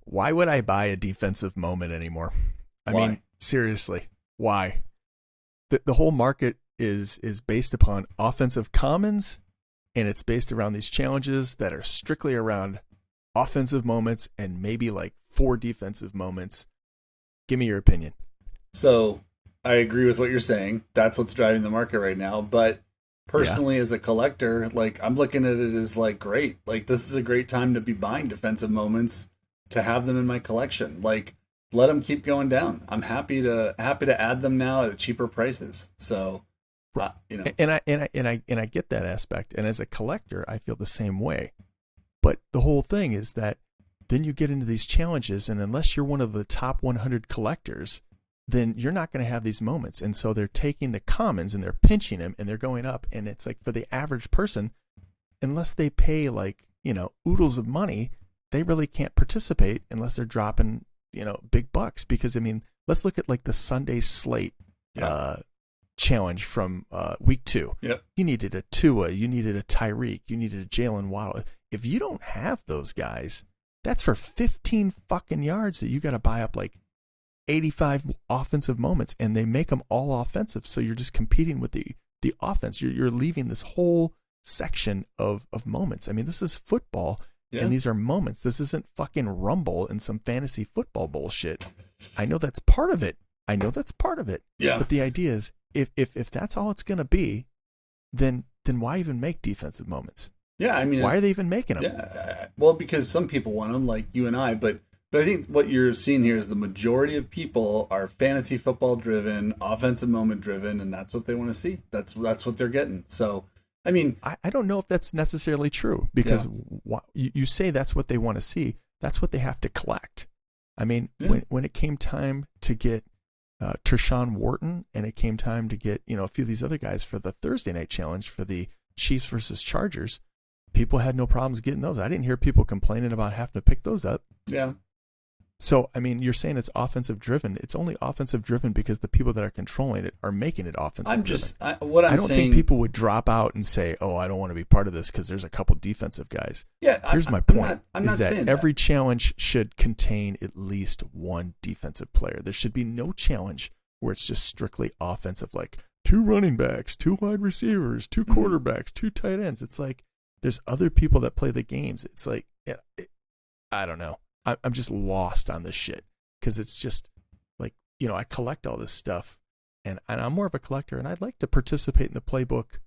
why would I buy a defensive moment anymore? I mean, seriously, why? The whole market is based upon offensive commons, and it's based around these challenges that are strictly around offensive moments and maybe like 4 defensive moments. Give me your opinion. So I agree with what you're saying. That's what's driving the market right now. But personally, as a collector, like I'm looking at it as like great. Like this is a great time to be buying defensive moments to have them in my collection. Like let them keep going down. I'm happy to add them now at cheaper prices. So, you know, and I get that aspect. And as a collector, I feel the same way. But the whole thing is that then you get into these challenges, and unless you're one of the top 100 collectors, then you're not going to have these moments. And so they're taking the commons and they're pinching them and they're going up. And it's like for the average person, unless they pay like, you know, oodles of money, they really can't participate unless they're dropping, you know, big bucks. Because, I mean, let's look at like the Sunday slate challenge from week 2. Yep. You needed a Tua, you needed a Tyreek, you needed a Jalen Waddle. If you don't have those guys, that's for 15 fucking yards that you got to buy up like 85 offensive moments, and they make them all offensive. So you're just competing with the offense. You're leaving this whole section of moments. I mean, this is football, and these are moments. This isn't fucking Rumble and some fantasy football bullshit. I know that's part of it. Yeah. But the idea is, if that's all it's gonna be, then why even make defensive moments? Yeah, I mean, why are they even making them? Yeah, well, because some people want them, like you and I. But I think what you're seeing here is the majority of people are fantasy football driven, offensive moment driven, and that's what they want to see. That's what they're getting. So, I mean, I don't know if that's necessarily true, because you say that's what they want to see. That's what they have to collect. I mean, when it came time to get Tershawn Wharton, and it came time to get, you know, a few of these other guys for the Thursday night challenge for the Chiefs versus Chargers, people had no problems getting those. I didn't hear people complaining about having to pick those up. Yeah. So, I mean, you're saying it's offensive driven. It's only offensive driven because the people that are controlling it are making it offensive driven. I don't think people would drop out and say, oh, I don't want to be part of this because there's a couple defensive guys. Yeah. Here's my point. I'm not saying every challenge should contain at least one defensive player. There should be no challenge where it's just strictly offensive, like 2 running backs, 2 wide receivers, 2 quarterbacks, 2 tight ends. It's like there's other people that play the games. It's like, I don't know. I'm just lost on this shit because it's just like, you know, I collect all this stuff and I'm more of a collector, and I'd like to participate in the playbook,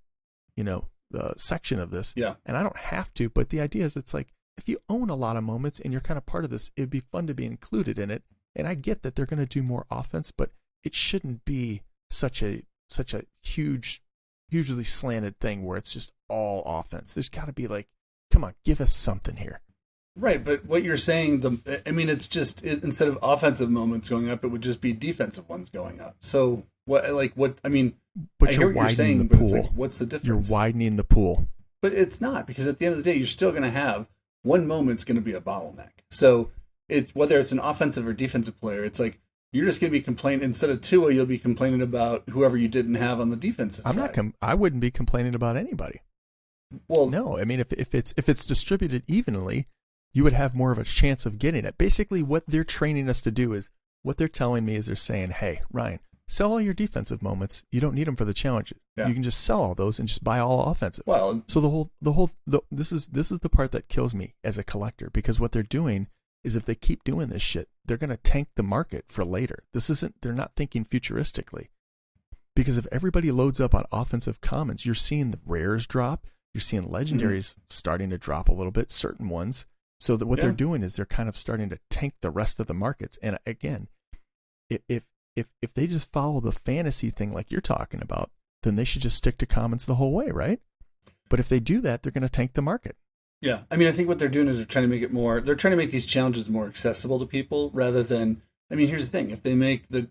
you know, the section of this. Yeah. And I don't have to, but the idea is it's like, if you own a lot of moments and you're kind of part of this, it'd be fun to be included in it. And I get that they're going to do more offense, but it shouldn't be such a hugely slanted thing where it's just all offense. There's got to be like, come on, give us something here. Right, but what you're saying, it's just instead of offensive moments going up, it would just be defensive ones going up. So but I hear what you're saying, but it's like, what's the difference? You're widening the pool. But it's not, because at the end of the day, you're still going to have one moment's going to be a bottleneck. So it's whether it's an offensive or defensive player, it's like you're just going to be complaining instead of Tua, you'll be complaining about whoever you didn't have on the defensive side. I wouldn't be complaining about anybody. Well, no, I mean if it's distributed evenly, you would have more of a chance of getting it. Basically, what they're training us to do is, what they're telling me is they're saying, hey, Ryan, sell all your defensive moments. You don't need them for the challenge. Yeah. You can just sell all those and just buy all offensive. Well, so this is the part that kills me as a collector, because what they're doing is, if they keep doing this shit, they're going to tank the market for later. They're not thinking futuristically, because if everybody loads up on offensive commons, you're seeing the rares drop. You're seeing legendaries starting to drop a little bit, certain ones. So that what they're doing is they're kind of starting to tank the rest of the markets. And again, if they just follow the fantasy thing like you're talking about, then they should just stick to commons the whole way, right? But if they do that, they're going to tank the market. Yeah, I mean, I think what they're doing is they're trying to make these challenges more accessible to people, rather than, I mean, here's the thing: if they make what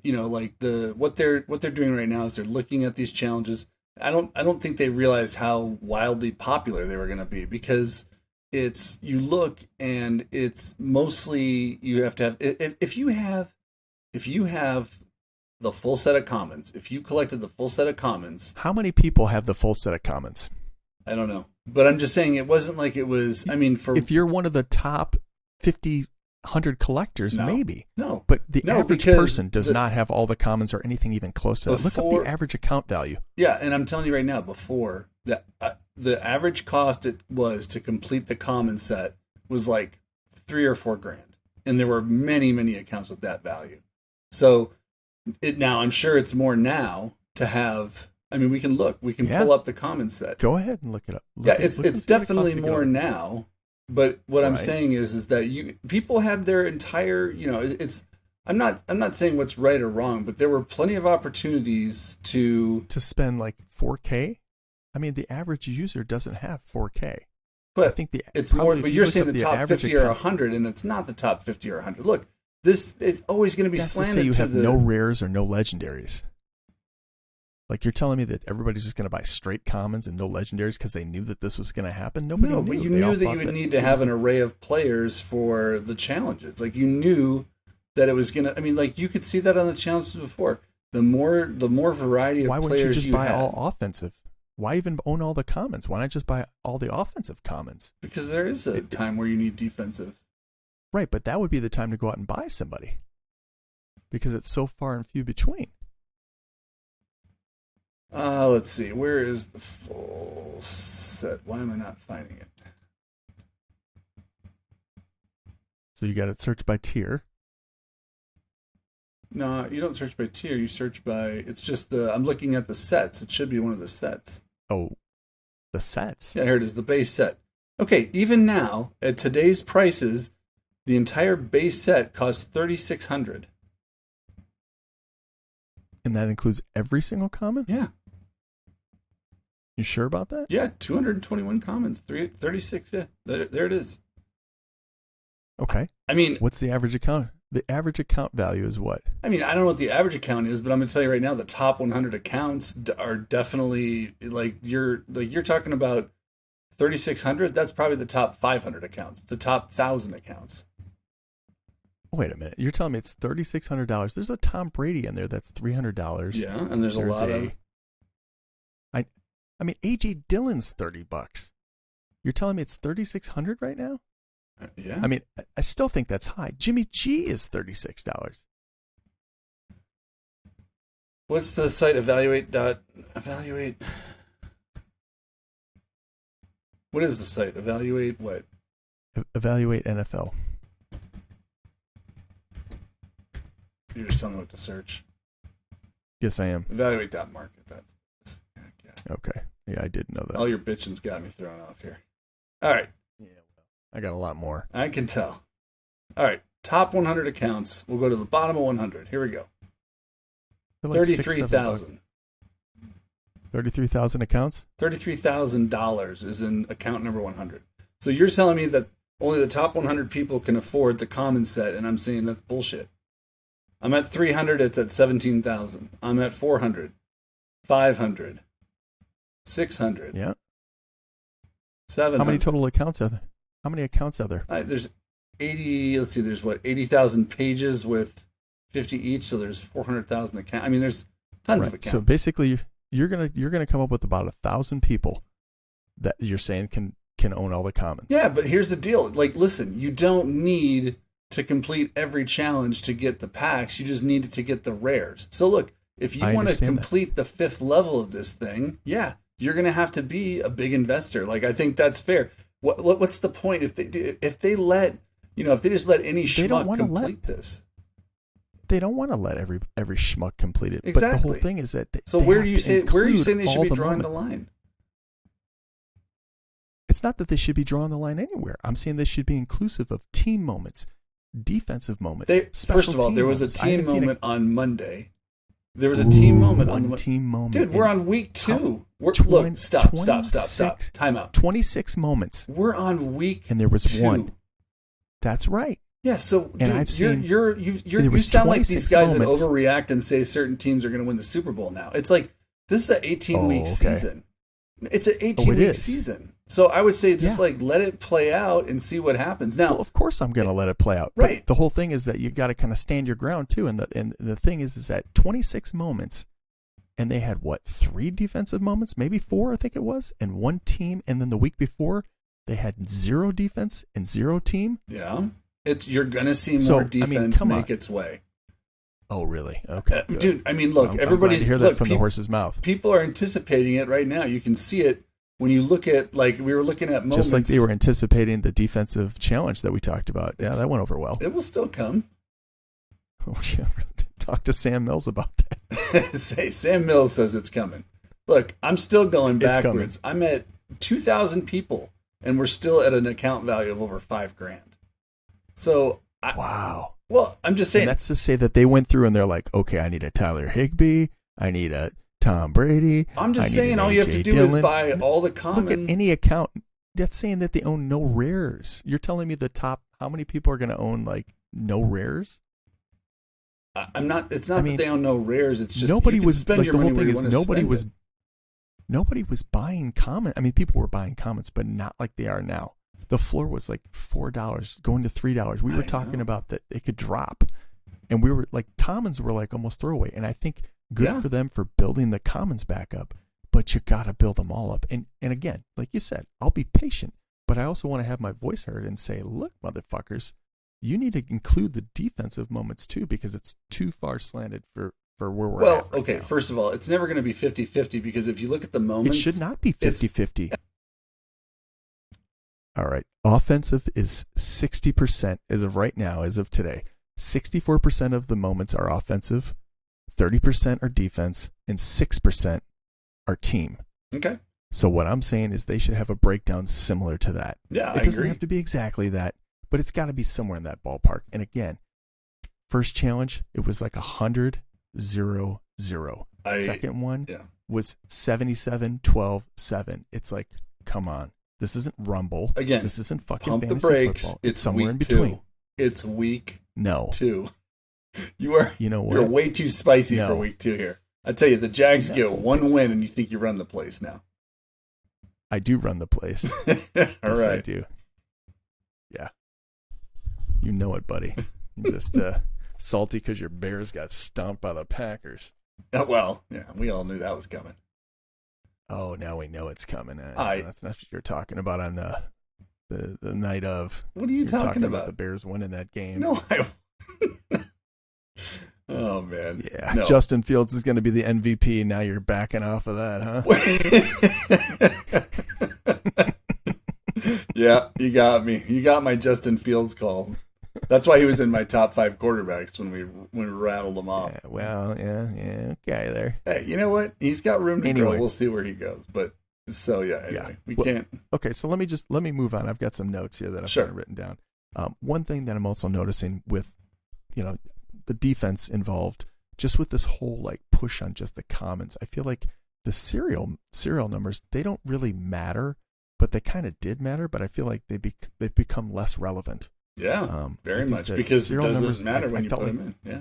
they're doing right now is they're looking at these challenges. I don't think they realized how wildly popular they were going to be, because you look and it's mostly you have to have, if you have the full set of commons, if you collected the full set of commons. How many people have the full set of commons? I don't know, but I'm just saying it wasn't like it was, I mean, if you're one of the top 50 100 collectors, No. maybe. No. But the No, average because person does not have all the commons or anything even close to that. Look up Before- the average account value. Yeah, and I'm telling you right now, before that, the average cost it was to complete the common set was like $3 or $4 grand, and there were many, many accounts with that value. So now I'm sure it's more now to have. I mean, we can look. We can pull up the common set. Go ahead and look it up. Yeah, it's definitely more now. But what I'm Right. saying is that people had their entire, it's. I'm not saying what's right or wrong, but there were plenty of opportunities to spend like 4K. I mean, the average user doesn't have 4K. But I think it's more. But you're saying the top average 50 or account, 100, and it's not the top 50 or 100. Look, it's always going to be that's to slanted say you to have the. no rares or no legendaries. Like you're telling me that everybody's just going to buy straight commons and no legendaries because they knew that this was going to happen? Nobody knew. But you They all knew that thought you would need to have an array of players for the challenges. Like you knew that it was going to. I mean, like you could see that on the challenges before. The more variety of Why players wouldn't you just buy had, all offensive? Why even own all the commons? Why not just buy all the offensive commons? because there is a time where you need defensive. Right, but that would be the time to go out and buy somebody because it's so far and few between. Let's see. Where is the full set? Why am I not finding it? So you got it searched by tier. No, you don't search by tier. You search by. It's just the. I'm looking at the sets. It should be one of the sets. Oh, the sets. Yeah, here it is. The base set. Okay, even now at today's prices, the entire base set costs $3,600. And that includes every single common? Yeah. You sure about that? Yeah, 221 commons, 36. Yeah, there it is. Okay. I mean, What's the average account? The average account value is what? I don't know what the average account is, but I'm going to tell you right now, the top 100 accounts are definitely like you're talking about 3,600. That's probably the top 500 accounts, the top 1,000 accounts. Wait a minute. You're telling me it's $3,600. There's a Tom Brady in there that's $300. Yeah, and there's a lot of. I mean, AJ Dillon's $30. You're telling me it's $3,600 right now? Yeah. I mean, I still think that's high. Jimmy G is $36. What's the site? Evaluate. What is the site? Evaluate what? Evaluate NFL. You're just telling me what to search. Yes, I am. Evaluate.market. That's yeah. Okay. Yeah, I did know that. All your bitching's got me thrown off here. All right. Yeah, well, I got a lot more. I can tell. All right. Top 100 accounts. We'll go to the bottom of 100. Here we go. They're like 33,000. 33,000 accounts? $33,000 is in account number 100. So you're telling me that only the top 100 people can afford the common set, and I'm saying that's bullshit. I'm at 300, it's at 17,000. I'm at 400, 500, 600. Yeah. 700. How many total accounts are there? How many accounts are there? There's 80, let's see, there's 80,000 pages with 50 each, so there's 400,000 accounts. I mean, there's tons of accounts. So basically, you're gonna come up with about 1,000 people that you're saying can own all the commons. Yeah, but here's the deal. Like, listen, you don't need to complete every challenge to get the packs. You just need it to get the rares. So look, if you want to complete the 5th level of this thing, yeah, you're going to have to be a big investor. Like, I think that's fair. What's the point if they just let any schmuck complete this? They don't want to let every schmuck complete it. Exactly. But the whole thing is that where are you saying they should be drawing the line? It's not that they should be drawing the line anywhere. I'm saying they should be inclusive of team moments, defensive moments. First of all, there was a team moment on Monday. There was a team moment on team moment. Dude, we're on week 2. Look, stop. Time out. 26 moments. We're on week and there was 2. one. That's right. Yeah, so and dude, I've seen you sound like these guys moments. that overreact and say certain teams are going to win the Super Bowl now. It's like this is an 18-week season. It's an 18-week season. So I would say just let it play out and see what happens. Now, of course I'm going to let it play out. Right. But the whole thing is that you got to kind of stand your ground too. And the thing is that 26 moments, and they had 3 defensive moments, maybe 4, I think it was, and 1 team. And then the week before, they had 0 defense and 0 team. Yeah. You're gonna see more defense make its way. Oh, really? Okay, dude. I mean, look, everybody's I'm glad to hear that from the horse's mouth. People are anticipating it right now. You can see it when you look at, like, we were looking at moments. Just like they were anticipating the defensive challenge that we talked about. Yeah, that went over well. It will still come. Oh, yeah. Talk to Sam Mills about that. Sam Mills says it's coming. Look, I'm still going backwards. I'm at 2,000 people, and we're still at an account value of over $5,000. So, wow. Well, I'm just saying. And that's to say that they went through and they're like, okay, I need a Tyler Higbee. I need a Tom Brady. I'm just saying all you have to do is buy all the common. Look at any account. That's saying that they own no rares. You're telling me the top, how many people are going to own, like, no rares? I'm not. It's not that they own no rares. It's just nobody was spend like your the whole money thing where is you want to spend nobody was buying common. I mean, people were buying comments, but not like they are now. The floor was like $4 going to $3. We were talking about that it could drop, and we were like, commons were like almost throwaway. And I think good for them for building the commons back up, but you got to build them all up. And again, like you said, I'll be patient, but I also want to have my voice heard and say, look, motherfuckers, you need to include the defensive moments too, because it's too far slanted for where we're at right okay, now. First of all, it's never going to be 50-50 because if you look at the moments, it should not be 50-50. All right. Offensive is 60% as of right now, as of today. 64% of the moments are offensive, 30% are defense, and 6% are team. Okay. So what I'm saying is they should have a breakdown similar to that. Yeah, it doesn't have to be exactly that, but it's got to be somewhere in that ballpark. And again, first challenge, it was like 100-0-0. Second one was 77-12-7. It's like, come on. This isn't Rumble. Again, this isn't fucking pump fantasy the brakes. football. It's somewhere week in between. 2. It's week No. 2. You know what? You're way too spicy for week 2 here. I tell you, the Jags get one win, and you think you run the place now. I do run the place. All right, I do. Yeah, you know it, buddy. You're just salty because your Bears got stomped by the Packers. Well, yeah, we all knew that was coming. Oh, now we know it's coming. That's not what you're talking about on the night of. What are you talking about? The Bears winning that game. No, oh, man. Yeah, no. Justin Fields is going to be the MVP. Now you're backing off of that, huh? Yeah, you got me. You got my Justin Fields call. That's why he was in my top 5 quarterbacks when we rattled him off. Yeah, well, yeah, okay there. Hey, you know what? He's got room to grow. We'll see where he goes. But so anyway, we can't. Okay, so let me move on. I've got some notes here that I've kind of written down. One thing that I'm also noticing with, the defense involved, just with this whole like push on just the commons, I feel like the serial numbers, they don't really matter, but they kind of did matter. But I feel like they've become less relevant. Yeah, very much, because it doesn't matter when you put them in. Yeah.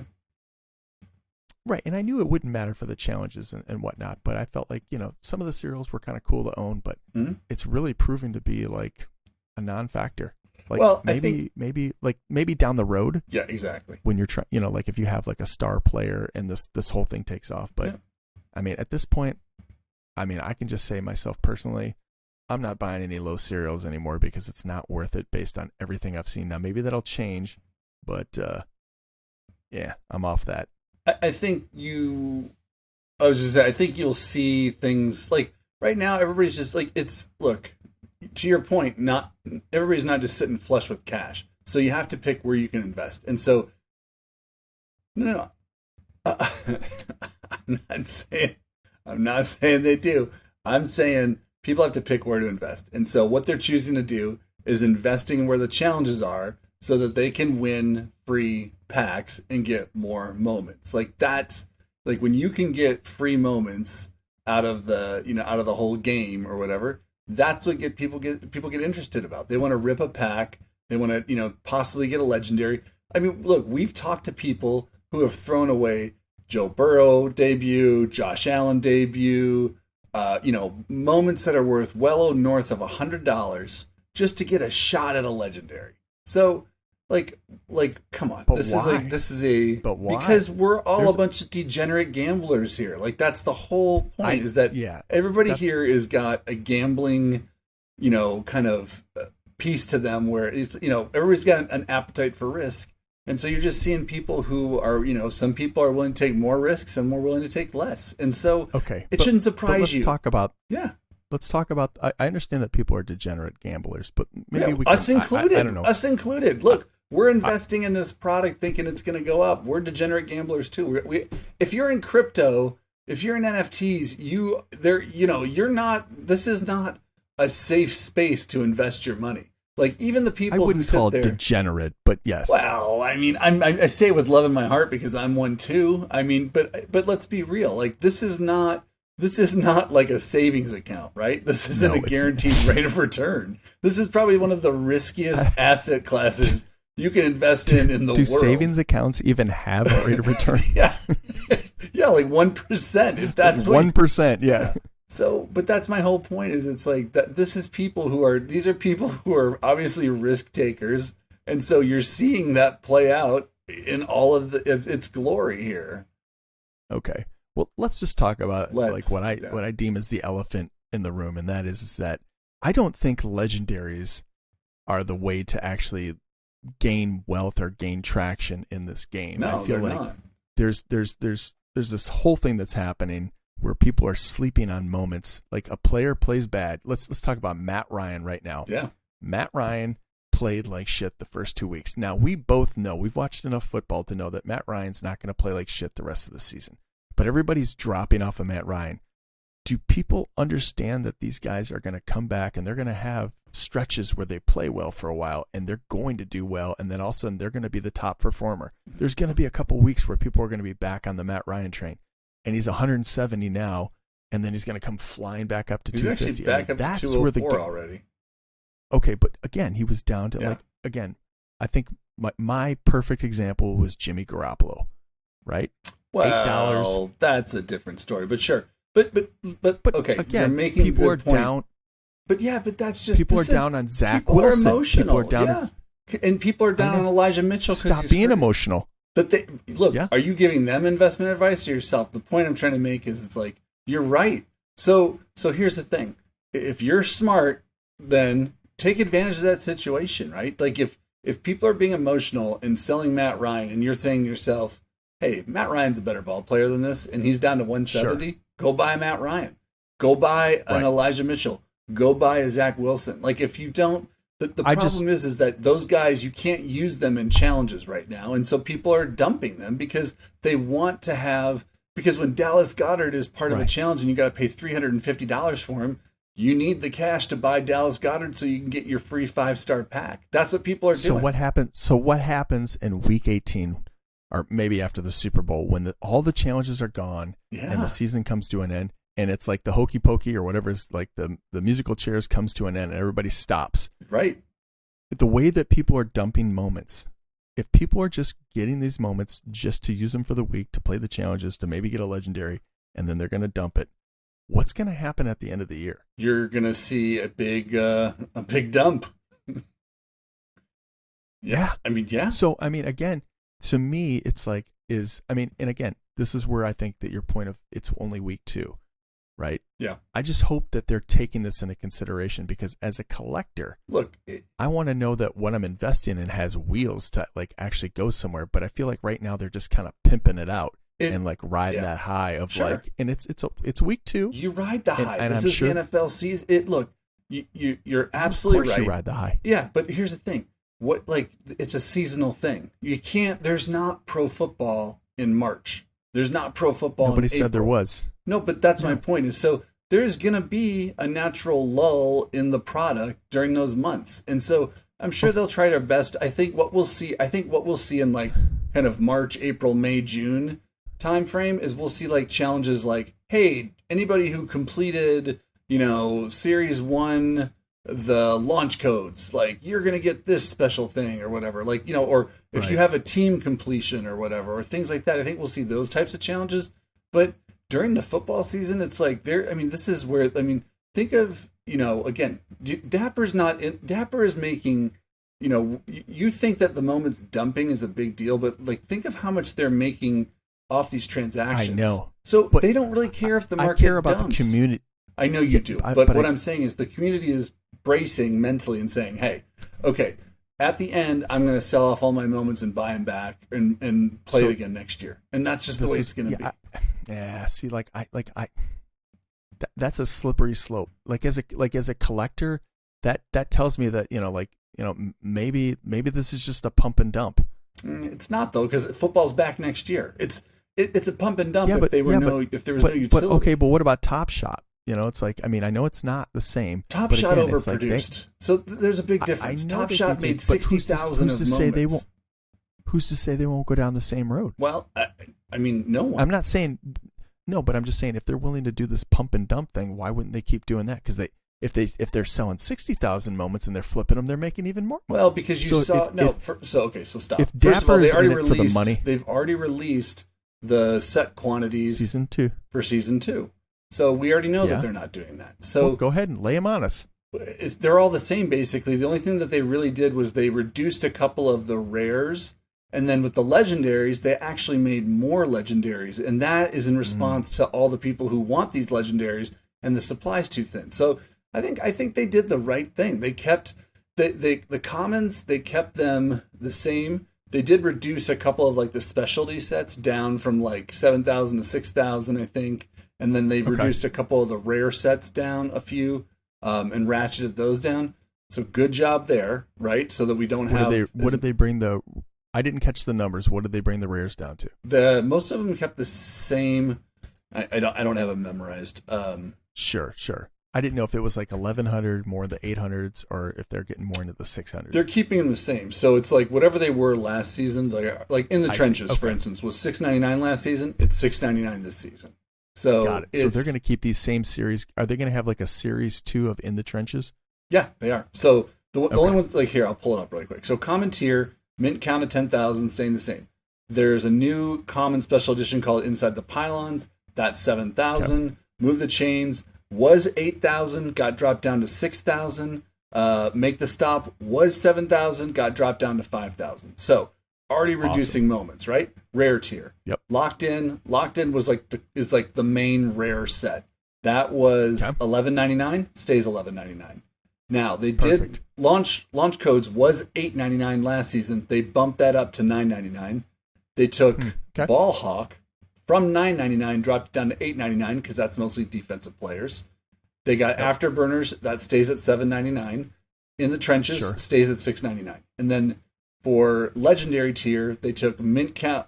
Right, and I knew it wouldn't matter for the challenges and whatnot, but I felt like, some of the serials were kind of cool to own, but it's really proving to be like a non-factor. Like, well, maybe down the road. Yeah, exactly. When you're trying, like if you have like a star player and this whole thing takes off. But I mean, at this point, I can just say myself personally, I'm not buying any low serials anymore because it's not worth it based on everything I've seen. Now, maybe that'll change, but yeah, I'm off that. I think you'll see things like right now, everybody's just like, look, to your point, everybody's not just sitting flush with cash. So you have to pick where you can invest. And so, no. I'm not saying they do. I'm saying people have to pick where to invest. And so what they're choosing to do is investing where the challenges are so that they can win free packs and get more moments. Like that's like when you can get free moments out of the whole game or whatever, that's what people get interested about. They want to rip a pack. They want to, possibly get a legendary. I mean, look, we've talked to people who have thrown away Joe Burrow debut, Josh Allen debut, moments that are worth well north of $100 just to get a shot at a legendary. So, like, come on, this is a. But why? Because we're all a bunch of degenerate gamblers here. Like, that's the whole point. Everybody here has got a gambling, kind of piece to them where it's, everybody's got an appetite for risk. And so you're just seeing people who are, some people are willing to take more risks and more willing to take less. And so it shouldn't surprise you. Let's talk about, I understand that people are degenerate gamblers, but maybe we can, us included. I don't know. Us included. Look, we're investing in this product thinking it's going to go up. We're degenerate gamblers too. If you're in crypto, if you're in NFTs, you're not, this is not a safe space to invest your money. Like even the people I wouldn't who call it there, degenerate, but yes. Well, I mean, I say it with love in my heart because I'm one too. I mean, but let's be real. Like this is not like a savings account, right? This isn't a guaranteed rate of return. This is probably one of the riskiest asset classes you can invest in the world. Do savings accounts even have a rate of return? Yeah, like 1%. If that's 1%, yeah. So, but that's my whole point. Is it's like that. These are people who are obviously risk takers, and so you're seeing that play out in all of its glory here. Okay, well, let's just talk about what I deem as the elephant in the room, and that is that I don't think legendaries are the way to actually gain wealth or gain traction in this game. No, I feel like not. There's this whole thing that's happening where people are sleeping on moments. Like a player plays bad. Let's talk about Matt Ryan right now. Yeah. Matt Ryan played like shit the first 2 weeks. Now, we both know, we've watched enough football to know that Matt Ryan's not going to play like shit the rest of the season. But everybody's dropping off of Matt Ryan. Do people understand that these guys are going to come back and they're going to have stretches where they play well for a while and they're going to do well, and then all of a sudden they're going to be the top performer? There's going to be a couple weeks where people are going to be back on the Matt Ryan train. And he's 170 now, and then he's going to come flying back up to 250. He's actually back up to 204 already. Okay, but again, he was down to I think my perfect example was Jimmy Garoppolo, right? Well, $8. That's a different story, but sure. But okay, again, you're making people a are good point. down. But yeah, but that's just people are down on Zach people Wilson. Are emotional. People are down and people are down on Elijah Mitchell. Stop being emotional. But are you giving them investment advice or yourself? The point I'm trying to make is it's like, you're right. So here's the thing. If you're smart, then take advantage of that situation, right? Like if people are being emotional and selling Matt Ryan and you're saying to yourself, hey, Matt Ryan's a better ball player than this and he's down to 170, go buy Matt Ryan. Go buy an Elijah Mitchell. Go buy a Zach Wilson. Like if you don't, the problem is that those guys, you can't use them in challenges right now. And so people are dumping them because they want to have, because when Dallas Goedert is part of a challenge and you got to pay $350 for him, you need the cash to buy Dallas Goedert so you can get your free 5-star pack. That's what people are doing. So what happens in week 18 or maybe after the Super Bowl when all the challenges are gone and the season comes to an end? And it's like the hokey pokey or whatever is like the musical chairs comes to an end and everybody stops. Right. The way that people are dumping moments, if people are just getting these moments just to use them for the week, to play the challenges, to maybe get a legendary, and then they're going to dump it, what's going to happen at the end of the year? You're going to see a big dump. Yeah. I mean, yeah. So, I mean, again, to me, it's like, and again, this is where I think that your point of it's only week 2. Right? Yeah. I just hope that they're taking this into consideration because as a collector, I want to know that what I'm investing in has wheels to like actually go somewhere. But I feel like right now they're just kind of pimping it out and like riding that high of like, and it's week 2. You ride the high. And this I'm is sure the NFL season. You're absolutely right. You ride the high. Yeah, but here's the thing. It's a seasonal thing. There's not pro football in March. There's not pro football. Nobody in said April. There was. No, but that's my point. Is so there's going to be a natural lull in the product during those months, and so I'm sure they'll try their best. I think what we'll see in like kind of March, April, May, June time frame is we'll see like challenges like, hey, anybody who completed Series 1. The launch codes, like you're going to get this special thing or whatever, like, or if you have a team completion or whatever, or things like that. I think we'll see those types of challenges. But during the football season, it's like this is where, think of, again, Dapper is making, you think that the moment's dumping is a big deal, but like, think of how much they're making off these transactions. I know. So they don't really care if the market I care about dumps. the community. I know you do, but what I'm saying is the community is bracing mentally and saying, hey, okay, at the end, I'm going to sell off all my moments and buy them back and play it again next year. And that's just the way it's going to be. See, that's a slippery slope. Like as a collector, that tells me that, maybe this is just a pump and dump. It's not though, because football's back next year. It's a pump and dump if there was no utility. But what about Top Shot? It's like, I know it's not the same. Top Shot overproduced. So there's a big difference. Top Shot made 60,000 of moments. Who's to say they won't go down the same road? Well, no one. I'm not saying no, but I'm just saying if they're willing to do this pump and dump thing, why wouldn't they keep doing that? Because if they're selling 60,000 moments and they're flipping them, they're making even more money. Well, because so stop. If Dapper for the money, they've already released the set quantities for season 2. So we already know that they're not doing that. So go ahead and lay them on us. They're all the same, basically. The only thing that they really did was they reduced a couple of the rares, and then with the legendaries, they actually made more legendaries, and that is in response to all the people who want these legendaries, and the supply's too thin. So I think they did the right thing. They kept the commons, they kept them the same. They did reduce a couple of like the specialty sets down from like 7,000 to 6,000, I think. And then they've reduced a couple of the rare sets down a few, and ratcheted those down. So good job there, right? So that we don't have. What did they bring the? I didn't catch the numbers. What did they bring the rares down to? Most of them kept the same. I don't have them memorized. Sure. I didn't know if it was like 1,100 more the 800s, or if they're getting more into the 600s. They're keeping them the same. So it's like whatever they were last season, like in the trenches, for instance, was $6.99 last season. It's $6.99 this season. So got it. So they're going to keep these same series. Are they going to have like a series 2 of In the Trenches? Yeah, they are. So the only ones like here, I'll pull it up really quick. So common tier, mint count of 10,000, staying the same. There's a new common special edition called Inside the Pylons. That's 7,000. Okay. Move the Chains was 8,000, got dropped down to 6,000. Make the Stop was 7,000, got dropped down to 5,000. So already reducing moments, right? Rare tier. Yep. Locked in was like the main rare set. That was $11.99, stays $11.99. Now they did launch codes was $8.99 last season. They bumped that up to $9.99. They took Ball Hawk from $9.99, dropped it down to $8.99 because that's mostly defensive players. They got Afterburners, that stays at $7.99. In the Trenches stays at $6.99. And then for legendary tier, they took mint count.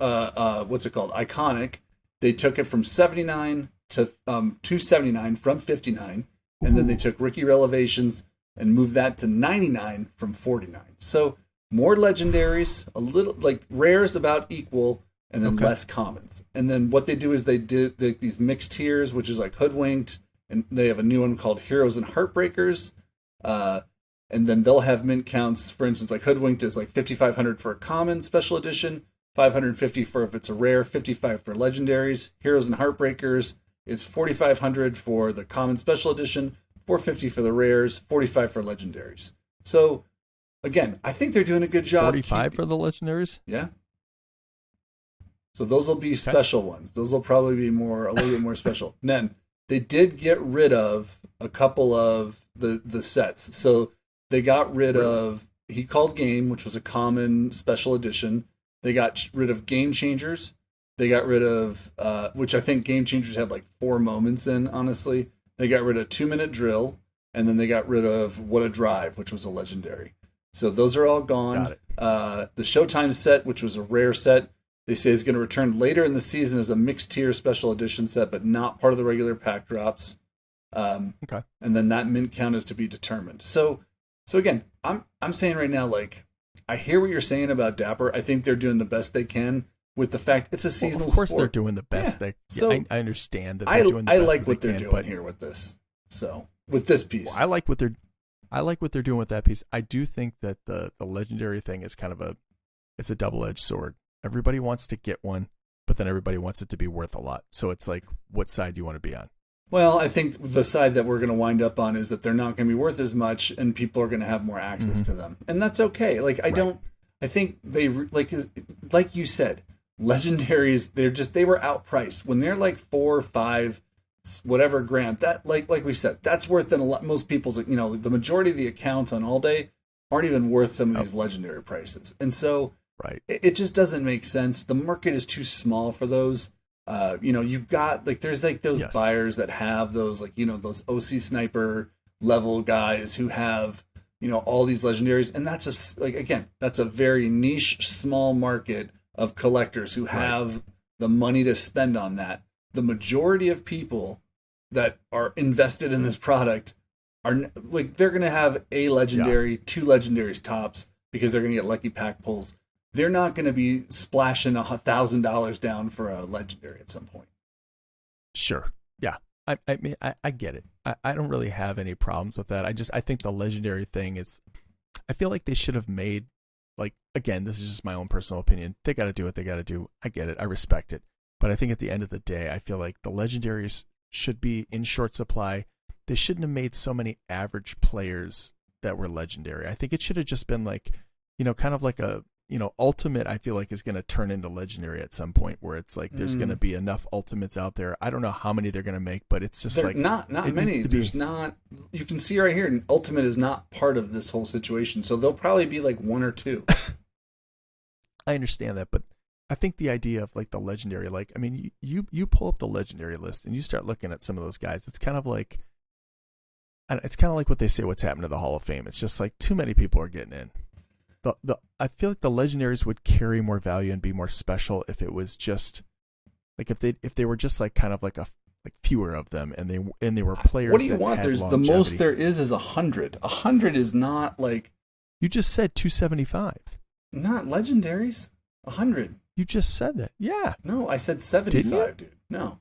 What's it called? Iconic. They took it from 79 to 279 from 59, and then they took Rookie Relevations and moved that to 99 from 49. So more legendaries, a little like rares about equal, and then less commons. And then what they do is they did these mixed tiers, which is like Hoodwinked, and they have a new one called Heroes and Heartbreakers. And then they'll have mint counts, for instance, like Hoodwinked is like 5,500 for a common special edition, 550 for if it's a rare, 55 for legendaries. Heroes and Heartbreakers is 4,500 for the common special edition, 450 for the rares, 45 for legendaries. So, again, I think they're doing a good job. 45 for the legendaries? Yeah. So those will be special ones. Those will probably be a little bit more special. And then they did get rid of a couple of the sets. So they got rid of He Called Game, which was a common special edition. They got rid of Game Changers. They got rid of, which I think Game Changers had like 4 moments in, honestly. They got rid of 2-Minute Drill, and then they got rid of What a Drive, which was a legendary. So those are all gone. Got it. The Showtime set, which was a rare set, they say is going to return later in the season as a mixed tier special edition set, but not part of the regular pack drops. And then that mint count is to be determined. So again, I'm saying right now, like, I hear what you're saying about Dapper. I think they're doing the best they can with the fact it's a seasonal sport. Of course they're doing the best I understand that they're doing the I best like what they're doing here with this. So with this piece. Well, I like what they're doing with that piece. I do think that the legendary thing is kind of it's a double-edged sword. Everybody wants to get one, but then everybody wants it to be worth a lot. So it's like, what side do you want to be on? Well, I think the side that we're going to wind up on is that they're not going to be worth as much, and people are going to have more access to them, and that's okay. Like I think they like you said, legendaries. They were outpriced when they're like $4, $5, whatever grant that, like we said, that's worth than a lot. Most people's, the majority of the accounts on allday aren't even worth some of these legendary prices, and so right, it just doesn't make sense. The market is too small for those. You've got like there's like those buyers that have those like those OC sniper level guys who have all these legendaries, and that's that's a very niche small market of collectors who have the money to spend on that. The majority of people that are invested in this product are like they're going to have a legendary, two legendaries tops because they're going to get lucky pack pulls. They're not going to be splashing $1,000 down for a legendary at some point. Sure. Yeah. I mean, I get it. I don't really have any problems with that. I think the legendary thing is, I feel like they should have made, like, again, this is just my own personal opinion. They got to do what they got to do. I get it. I respect it. But I think at the end of the day, I feel like the legendaries should be in short supply. They shouldn't have made so many average players that were legendary. I think it should have just been like, kind of like a, ultimate, I feel like is going to turn into legendary at some point where it's like there's going to be enough ultimates out there. I don't know how many they're going to make, but it's just like not many. There's not. You can see right here, ultimate is not part of this whole situation, so there'll probably be like one or two. I understand that, but I think the idea of like the legendary, like, I mean, you pull up the legendary list and you start looking at some of those guys. It's kind of like what they say, what's happened to the Hall of Fame. It's just like too many people are getting in. I feel like the legendaries would carry more value and be more special if it was just like if they were just like kind of like fewer of them and they were players. What do you want? There's longevity. The most there is 100. 100 is not like you just said 275. Not legendaries. 100. You just said that. Yeah. No, I said 75, dude. No.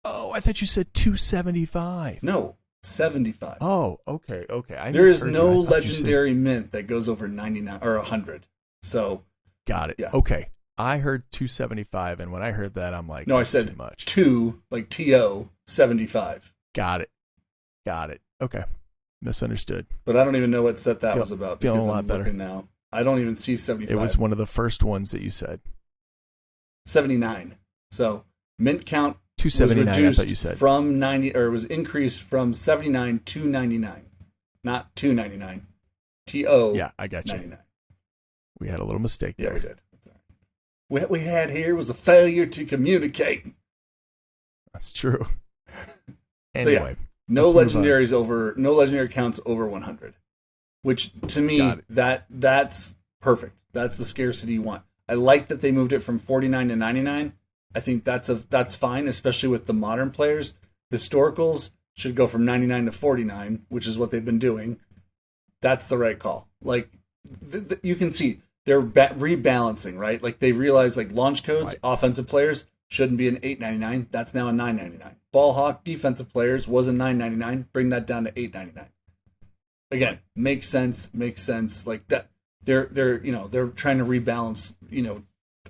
Oh, I thought you said 275. No. 75. Oh, okay. There is no legendary mint that goes over 99 or 100. So, got it. Yeah. Okay. I heard 275, and when I heard that, I'm like, no, I said too much. 2, like TO 75. Got it. Okay. Misunderstood. But I don't even know what set that was about. Feeling a lot better now. I don't even see 75. It was one of the first ones that you said. 79. So mint count 279. Was reduced I thought you said from 90, or it was increased from 79 to 99, not 299. TO. Yeah, I got you. 99. We had a little mistake there. Yeah, we did. That's all right. What we had here was a failure to communicate. That's true. Anyway, so yeah, no legendary counts over 100, which to me that's perfect. That's the scarcity you want. I like that they moved it from 49 to 99. I think that's fine, especially with the modern players. Historicals should go from 99 to 49, which is what they've been doing. That's the right call. Like you can see they're rebalancing, right? Like they realize like launch codes, offensive players shouldn't be an $8.99. That's now a $9.99. Ball hawk defensive players was a $9.99. Bring that down to $8.99. Again, makes sense. Like that, they're trying to rebalance,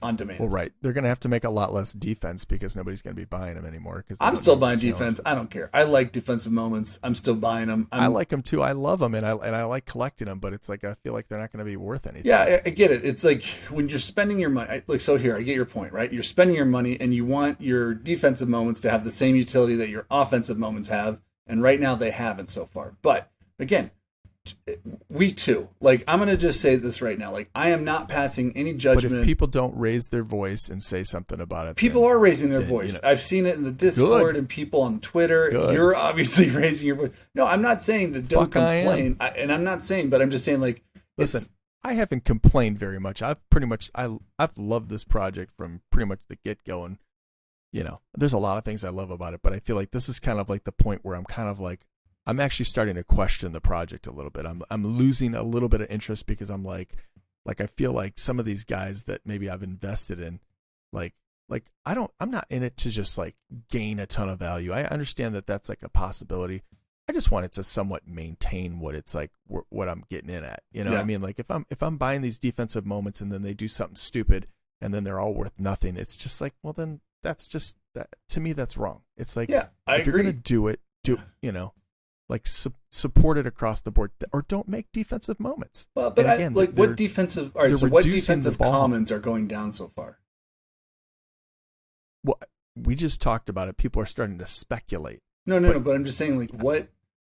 on demand. Well, right. They're going to have to make a lot less defense because nobody's going to be buying them anymore. I'm still buying defense. I don't care. I like defensive moments. I'm still buying them. I like them too. I love them, and I like collecting them. But it's like I feel like they're not going to be worth anything. Yeah, I get it. It's like when you're spending your money. So here, I get your point, right? You're spending your money, and you want your defensive moments to have the same utility that your offensive moments have. And right now, they haven't so far. But again, week 2, like I'm gonna just say this right now, like I am not passing any judgment. But if people don't raise their voice and say something about it, people are raising their voice. I've seen it in the Discord and people on Twitter. You're obviously raising your voice. No, I'm not saying that don't complain, and I'm not saying, but I'm just saying like, listen, I haven't complained very much. I've loved this project from pretty much the get go, and there's a lot of things I love about it, but I feel like this is kind of like the point where I'm kind of like, I'm actually starting to question the project a little bit. I'm losing a little bit of interest because I'm like I feel like some of these guys that maybe I've invested in, like I'm not in it to just like gain a ton of value. I understand that that's like a possibility. I just want it to somewhat maintain what it's like, what I'm getting in at. You know what I mean? Like if I'm buying these defensive moments and then they do something stupid and then they're all worth nothing, it's just like, well, then that's just that to me, that's wrong. It's like, I if agree. You're going to do it, like support it across the board, or don't make defensive moments. Well, but again, what defensive? All right, so what defensive commons are going down so far? Well, we just talked about it. People are starting to speculate. No. But I'm just saying, like, what?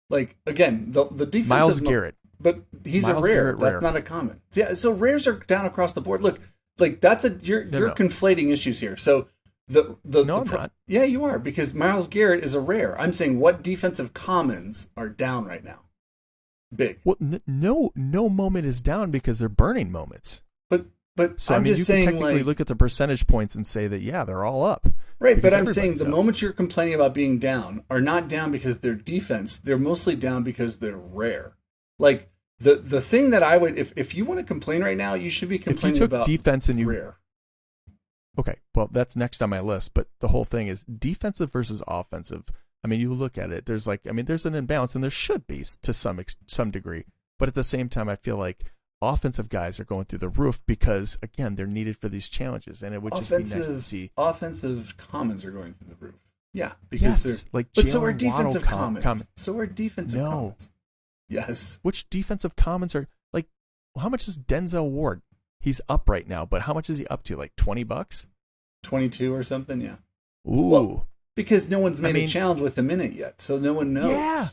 Like, again, the defensive Myles Garrett. But he's Myles a rare. Garrett, That's rare. not a common. Yeah, so rares are down across the board. Look, like you're conflating issues here. So no, I'm not. Yeah, you are, because Myles Garrett is a rare. I'm saying what defensive commons are down right now. Big. Well, no moment is down because they're burning moments. But So I'm I mean, just you saying, can technically like, look at the percentage points and say that they're all up. Right, but I'm everybody's saying the up. moments you're complaining about being down are not down because they're defense. They're mostly down because they're rare. Like the thing that I would, if you want to complain right now, you should be complaining if you took about defense and you rare. Okay, well that's next on my list, but the whole thing is defensive versus offensive. I mean, you look at it. There's an imbalance, and there should be to some degree. But at the same time, I feel like offensive guys are going through the roof because, again, they're needed for these challenges, and it would just be nice to see. Offensive commons are going through the roof. Yeah, because they're like, but so are Jalen defensive Waddle commons. So are defensive commons. Yes. Which defensive commons are like? How much is Denzel Ward? He's up right now, but how much is he up to? Like $20? 22 or something. Yeah. Ooh. Well, because no one's made a challenge with him in it yet, so no one knows. Yeah.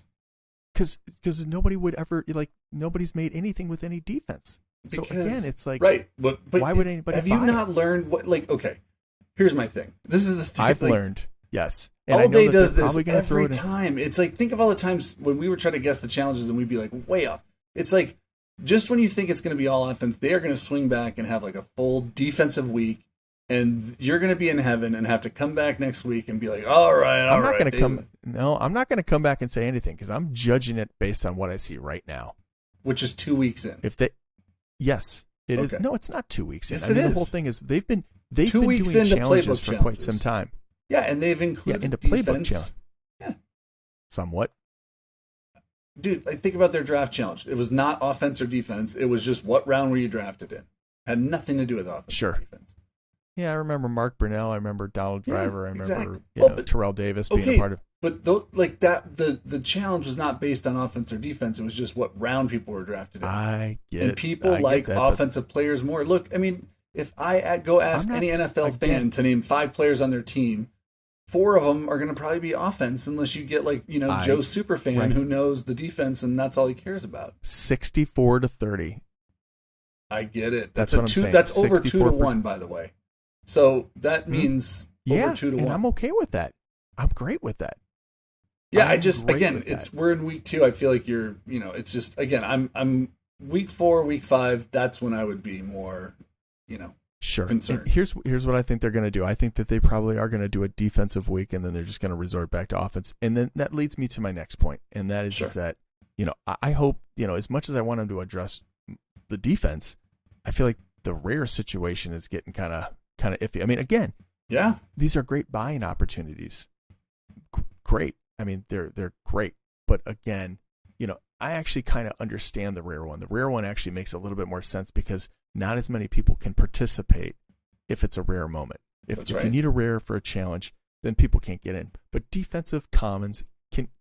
Because nobody would ever, like, nobody's made anything with any defense. So again, it's like, right, but why would anybody? Have you not learned what? Like, okay, here's my thing. This is the thing. I've like, learned, yes. And allday does this every time. It's like, think of all the times when we were trying to guess the challenges and we'd be like way off. It's like, just when you think it's going to be all offense, they are going to swing back and have like a full defensive week, and you're going to be in heaven and have to come back next week and be like, all right, I'm not going to come. No, I'm not going to come back and say anything because I'm judging it based on what I see right now, which is 2 weeks in. Yes, it is. No, it's not 2 weeks in. Yes, I mean, it is. the whole thing is they've been 2 weeks doing into challenges Playbook for Challenges quite some time. Yeah, and they've included into defense. Playbook Challenge. Yeah, somewhat. Dude, like, think about their draft challenge. It was not offense or defense. It was just what round were you drafted in. Had nothing to do with offense or defense. Yeah, I remember Mark Brunell. I remember Donald Driver. I remember Terrell Davis being a part of. But the challenge was not based on offense or defense. It was just what round people were drafted in. I get it. And people like offensive players more. Look, I mean, if I go ask any NFL fan to name 5 players on their team, 4 of them are going to probably be offense, unless you get Joe Superfan who knows the defense and that's all he cares about. 64-30. I get it. That's what I'm saying. That's over 2-1, by the way. So that means over 2-1. And I'm okay with that. I'm great with that. Yeah, we're in week 2. I feel like it's just, again, I'm week 4, week 5. That's when I would be more, concerned. And here's what I think they're going to do. I think that they probably are going to do a defensive week, and then they're just going to resort back to offense. And then that leads me to my next point, and that is just that, I hope, as much as I want them to address the defense, I feel like the rare situation is getting kind of iffy. I mean, again, these are great buying opportunities. Great. I mean, they're great. But again, I actually kind of understand the rare one. The rare one actually makes a little bit more sense because not as many people can participate if it's a rare moment. If you need a rare for a challenge, then people can't get in. But defensive commons,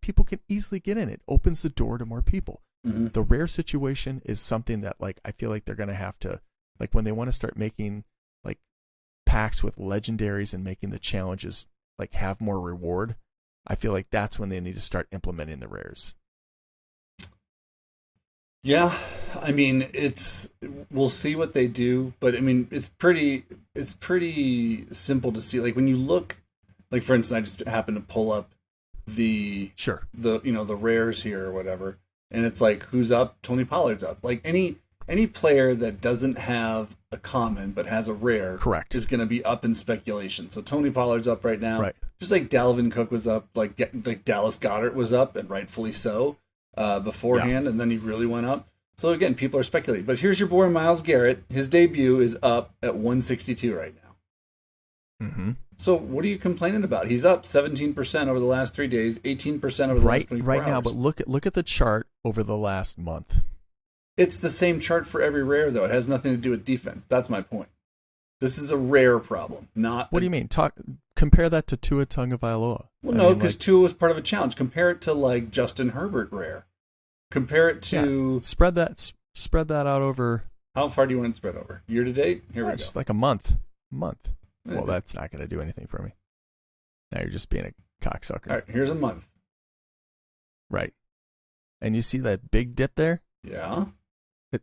people can easily get in. It opens the door to more people. Mm-hmm. The rare situation is something that, like, I feel like they're going to have to, like, when they want to start making like packs with legendaries and making the challenges like have more reward, I feel like that's when they need to start implementing the rares. Yeah, I mean, we'll see what they do, but I mean, it's pretty simple to see. Like, when you look, like, for instance, I just happened to pull up the rares here or whatever, and it's like, who's up? Tony Pollard's up. Like, any player that doesn't have a common but has a rare, correct, is going to be up in speculation. So Tony Pollard's up right now, right? Just like Dalvin Cook was up, like Dallas Goedert was up, and rightfully so, beforehand, and then he really went up. So again, people are speculating. But here's your boy Myles Garrett. His debut is up at 162 right now. Mm-hmm. So what are you complaining about? He's up 17% over the last 3 days, 18% over the last 24 hours. Right now, but look at the chart over the last month. It's the same chart for every rare, though. It has nothing to do with defense. That's my point. This is a rare problem, not. What do you mean? Compare that to Tua Tagovailoa. Well, no, because Tua was part of a challenge. Compare it to like Justin Herbert rare. Compare it to spread that out over. How far do you want it to spread over? Year to date? Here we go. Just like a month. Yeah. Well, that's not going to do anything for me. Now you're just being a cocksucker. All right, here's a month. Right. And you see that big dip there? Yeah.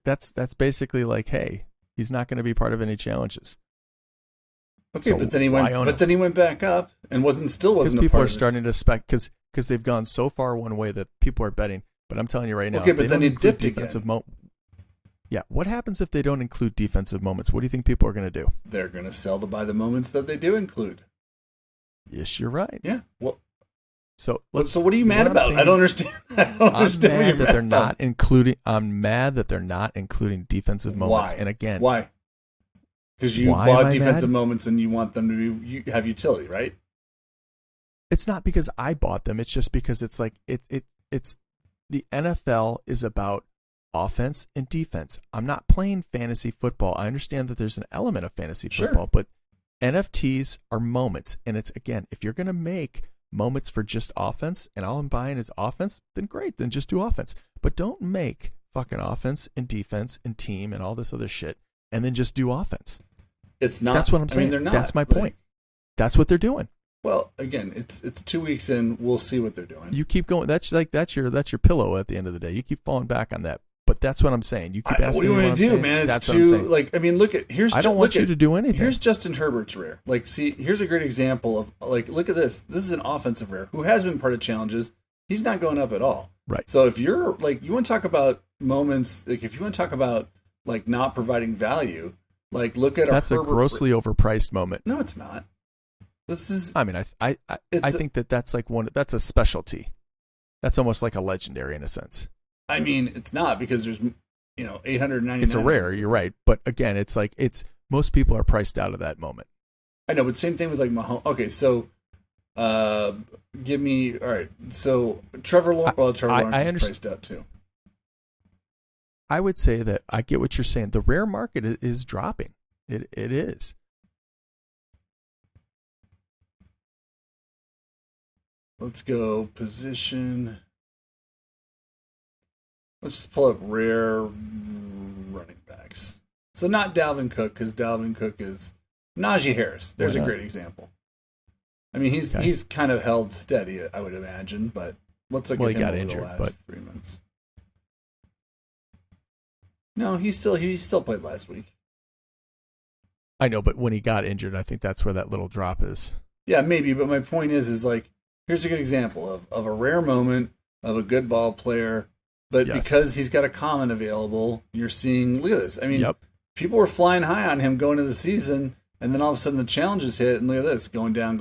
That's basically like, hey, he's not going to be part of any challenges. Okay, So but then he went back up and still wasn't a people part are of starting to spec because they've gone so far one way that people are betting. But I'm telling you right now, Okay, but then he dipped defensive again. Yeah, what happens if they don't include defensive moments? What do you think people are going to do? They're going to sell to buy the moments that they do include. Yes, you're right. Yeah. Well, so what are you mad about? I don't understand. I'm mad that they're not including. I'm mad that they're not including defensive moments. Why? And again, why? Because you bought defensive moments and you want them to have utility, right? It's not because I bought them. It's just because it's like it's the NFL is about offense and defense. I'm not playing fantasy football. I understand that there's an element of fantasy football, but NFTs are moments. And it's, again, if you're going to make moments for just offense and all I'm buying is offense, then great, then just do offense. But don't make fucking offense and defense and team and all this other shit and then just do offense. It's not. That's what I'm saying. They're not. That's my point. That's what they're doing. Well, again, it's 2 weeks in. We'll see what they're doing. You keep going. That's your pillow at the end of the day. You keep falling back on that. But that's what I'm saying. You keep asking what do you want to do, man? It's too look at I don't want you to do anything. Here's Justin Herbert's rare. Like, see, here's a great example of look at this. This is an offensive rare who has been part of challenges. He's not going up at all. Right. So if you're you want to talk about moments, if you want to talk about not providing value, look at that's a grossly overpriced moment. No, it's not. This is. I mean, I think that's that's a specialty. That's almost like a legendary in a sense. I mean, it's not because there's 899. It's a rare. You're right, but again, it's most people are priced out of that moment. I know, but same thing with Mahomes. Okay, so give me all right. So Trevor Lawrence is priced out too. I would say that I get what you're saying. The rare market is dropping. It is. Let's go position. Let's just pull up rare running backs. So not Dalvin Cook, because Dalvin Cook is Najee Harris. There's a great example. I mean, he's kind of held steady, I would imagine, but let's look at him over the last 3 months. No, he still played last week. I know, but when he got injured, I think that's where that little drop is. Yeah, maybe, but my point is here's a good example of a rare moment of a good ball player. But because he's got a comment available, you're seeing, look at this. I mean, people were flying high on him going into the season, and then all of a sudden the challenges hit, and look at this, going down.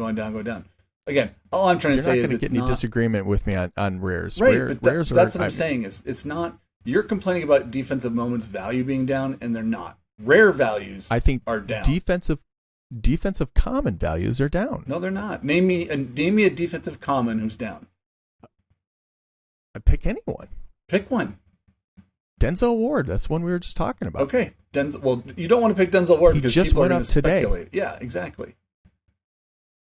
Again, all I'm trying to say is you're not going to get any disagreement with me on rares. Right, rares that's what I'm saying is it's not, you're complaining about defensive moments value being down, and they're not. Rare values are down. Defensive common values are down. No, they're not. Name me a defensive common who's down. I pick anyone. Pick one. Denzel Ward. That's one we were just talking about. Okay. Well, you don't want to pick Denzel Ward because just people went are up today. Speculate. Yeah, exactly.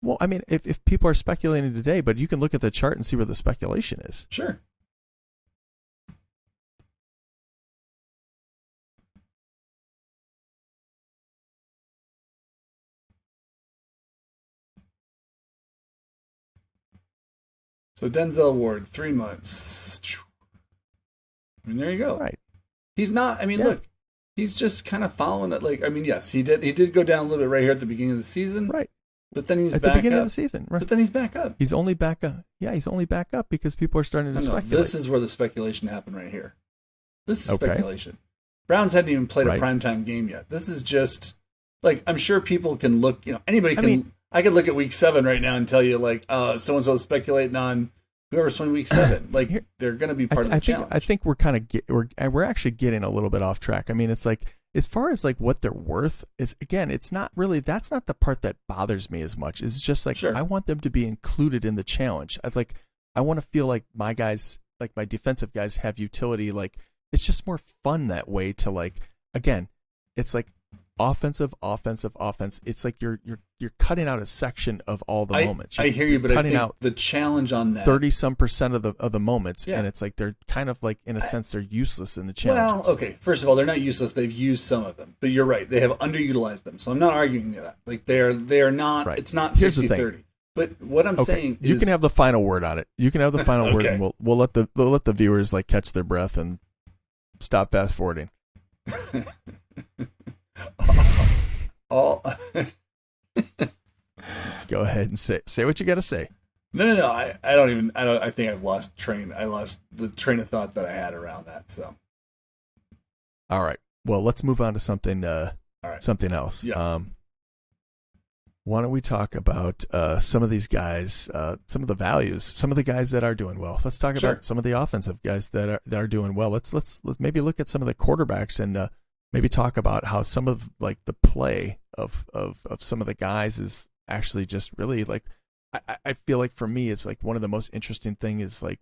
Well, I mean, if people are speculating today, but you can look at the chart and see where the speculation is. Sure. So Denzel Ward, 3 months. I mean, there you go. Right. He's not. I mean, look, he's just kind of following it. I mean, yes, he did go down a little bit right here at the beginning of the season. Right. But then he's at back the beginning up. of the season. Right. But then he's back up. He's only back up. Yeah, he's only back up because people are starting to speculate. This is where the speculation happened right here. This is speculation. Browns hadn't even played a primetime game yet. This is just I'm sure people can look. Anybody can. I could look at week 7 right now and tell you so and so is speculating on whoever's playing week 7. They're going to be part of the challenge. I think we're we're actually getting a little bit off track. I mean, it's as far as what they're worth is, again, it's not really, that's not the part that bothers me as much. It's just sure. I want them to be included in the challenge. I want to feel like my guys, my defensive guys have utility. It's just more fun that way to again, it's offensive. It's you're cutting out a section of all the moments. I hear you, but I think out the challenge on that 30% of the moments, and it's they're kind of in a sense they're useless in the challenges. Well, okay. First of all, they're not useless. They've used some of them, but you're right. They have underutilized them. So I'm not arguing that. They are not. Right. It's not 60-30. But what I'm saying is, you can have the final word on it. You can have the final word, Okay. and we'll let the viewers like catch their breath and stop fast forwarding. all Go ahead and say what you got to say. No. I think I lost the train of thought that I had around that. So, All right. Well, let's move on to something all right. something else. Yeah. Why don't we talk about some of these guys, some of the values, some of the guys that are doing well. Let's talk Sure. about some of the offensive guys that are doing well. Let's maybe look at some of the quarterbacks and maybe talk about how some of like the play of some of the guys is actually just really like I feel like for me it's like one of the most interesting thing is like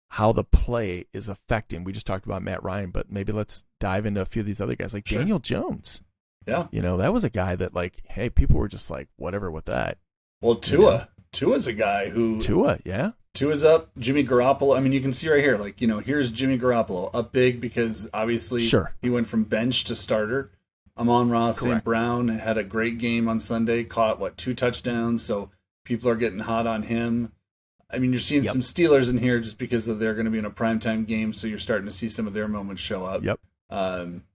how the play is affecting. We just talked about Matt Ryan, but maybe let's dive into a few of these other guys like Sure. Daniel Jones. Yeah. You know, that was a guy that like, hey, people were just like, whatever with that. Well, Tua's a guy who Yeah. Tua's up. Jimmy Garoppolo. I mean, you can see right here, like, here's Jimmy Garoppolo up big because obviously he went from bench to starter. Amon-Ra St. Brown had a great game on Sunday, caught 2 touchdowns. So people are getting hot on him. I mean, you're seeing some Steelers in here just because they're going to be in a primetime game. So you're starting to see some of their moments show up. Yep.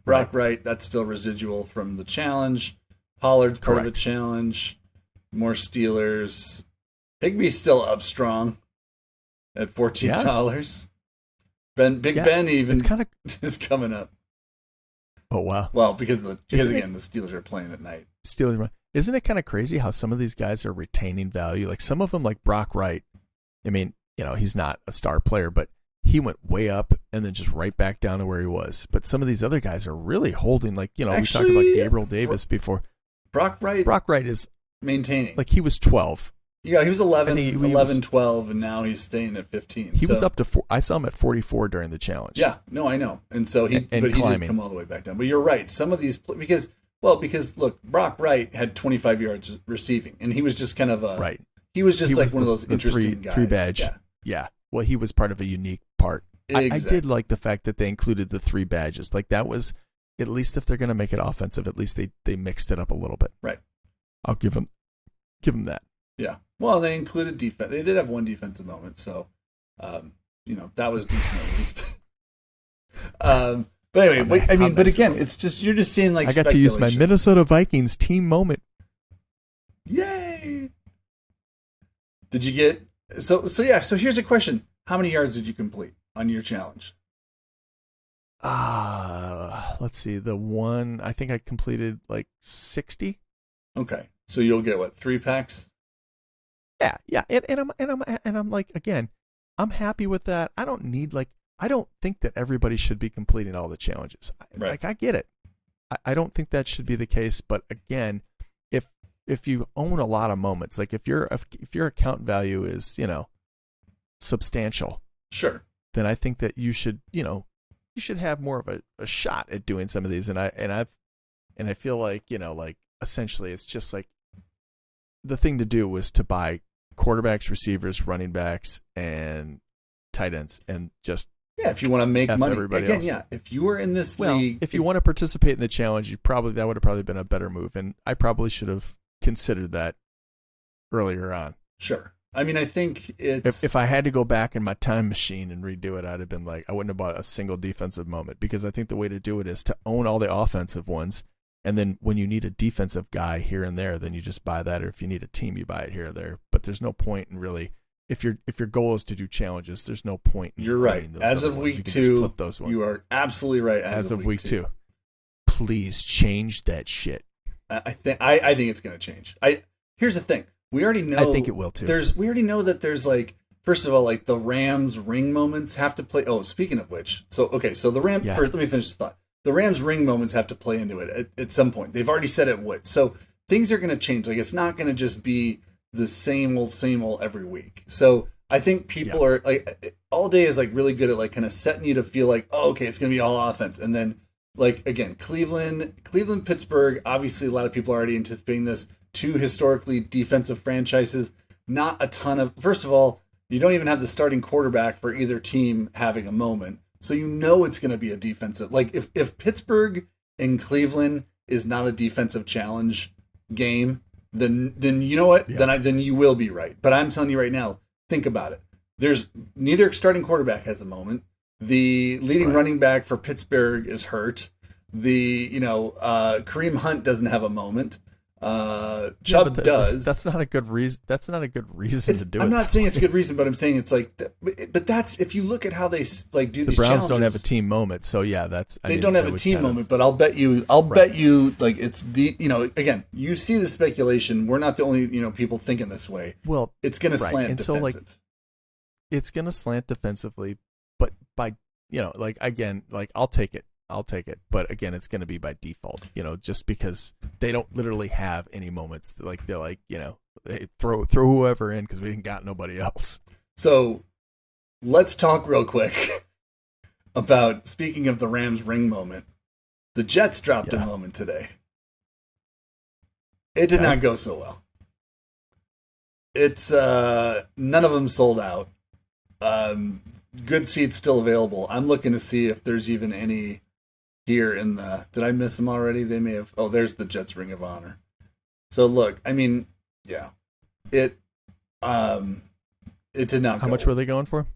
Brock Wright, that's still residual from the challenge. Pollard's part of the challenge. More Steelers. Higbee's still up strong at $14. Ben even is coming up. Oh wow! Well, because the Steelers are playing at night. Isn't it kind of crazy how some of these guys are retaining value? Like some of them, like Brock Wright. I mean, he's not a star player, but he went way up and then just right back down to where he was. But some of these other guys are really holding. Like we talked about Gabriel Davis before. Brock Wright is maintaining. Like he was 12. Yeah, he was 11, 12, and now he's staying at 15. He was up to I saw him at 44 during the challenge. Yeah, no, I know. And so he did come all the way back down. But you're right. Some of these, because look, Brock Wright had 25 yards receiving, and he was just kind of a, he was just like one of those interesting guys. 3 badge. Yeah. Well, he was part of a unique part. Exactly. I did like the fact that they included the 3 badges. Like that was, at least if they're going to make it offensive, at least they mixed it up a little bit. Right. I'll give them that. Yeah. Well, they included defense. They did have one defensive moment, so that was decent at least. But anyway, but again, it's just you're just seeing like I got to use my Minnesota Vikings team moment. Yay! Did you get so here's a question: how many yards did you complete on your challenge? Let's see. The one I think I completed like 60. Okay, so you'll get 3 packs? Yeah, and I'm like, again, I'm happy with that. I don't need I don't think that everybody should be completing all the challenges. Right. Like I get it. I don't think that should be the case. But again, if you own a lot of moments, like if your account value is substantial, sure, then I think that you should have more of a shot at doing some of these. And I feel like like essentially it's just like the thing to do was to buy quarterbacks, receivers, running backs, and tight ends, and just if you want to make money everybody again, else. if you were in this league, if you want to participate in the challenge, that would have probably been a better move, and I probably should have considered that earlier on. Sure. I mean, I think it's if I had to go back in my time machine and redo it, I'd have been like, I wouldn't have bought a single defensive moment, because I think the way to do it is to own all the offensive ones. And then when you need a defensive guy here and there, then you just buy that. Or if you need a team, you buy it here or there. But there's no point in really, if your goal is to do challenges, there's no point in You're right. As of week 2, flip those ones. You are absolutely right. As of week 2. Please change that shit. I think it's going to change. Here's the thing. We already know. I think it will too. We already know that there's first of all, the Rams ring moments have to play. Oh, speaking of which, so the Rams. First, let me finish the thought. The Rams ring moments have to play into it at some point. They've already said it would. So things are going to change. Like it's not going to just be the same old every week. So I think people are all day is really good at kind of setting you to feel like, oh, okay, it's going to be all offense. And then again, Cleveland, Pittsburgh, obviously a lot of people are already anticipating this. 2 historically defensive franchises, not a ton of, first of all, you don't even have the starting quarterback for either team having a moment. So it's going to be a defensive. If Pittsburgh and Cleveland is not a defensive challenge game, then you know what? Yeah. Then you will be right. But I'm telling you right now, think about it. There's neither starting quarterback has a moment. The leading running back for Pittsburgh is hurt. Kareem Hunt doesn't have a moment. Chubb does. That's not a good reason. That's not a good reason to do it. I'm not saying it's a good reason, but I'm saying it's like. But that's if you look at how they like do these. The Browns challenges, don't have a team moment, so yeah, they don't have a team moment. But I'll bet you like it's the again you see the speculation. We're not the only people thinking this way. Well, it's going to slant and defensive. so like it's going to slant defensively, but by I'll take it. But again, it's going to be by default, just because they don't literally have any moments. Like they're like, they throw whoever in because we didn't got nobody else. So let's talk real quick about, speaking of the Rams ring moment, the Jets dropped a moment today. It did not go so well. It's none of them sold out. Good seats still available. I'm looking to see if there's even any here in the. Did I miss them already? They may have. Oh, there's the Jets Ring of Honor. So look, I mean, yeah, it did not. How much were they going for?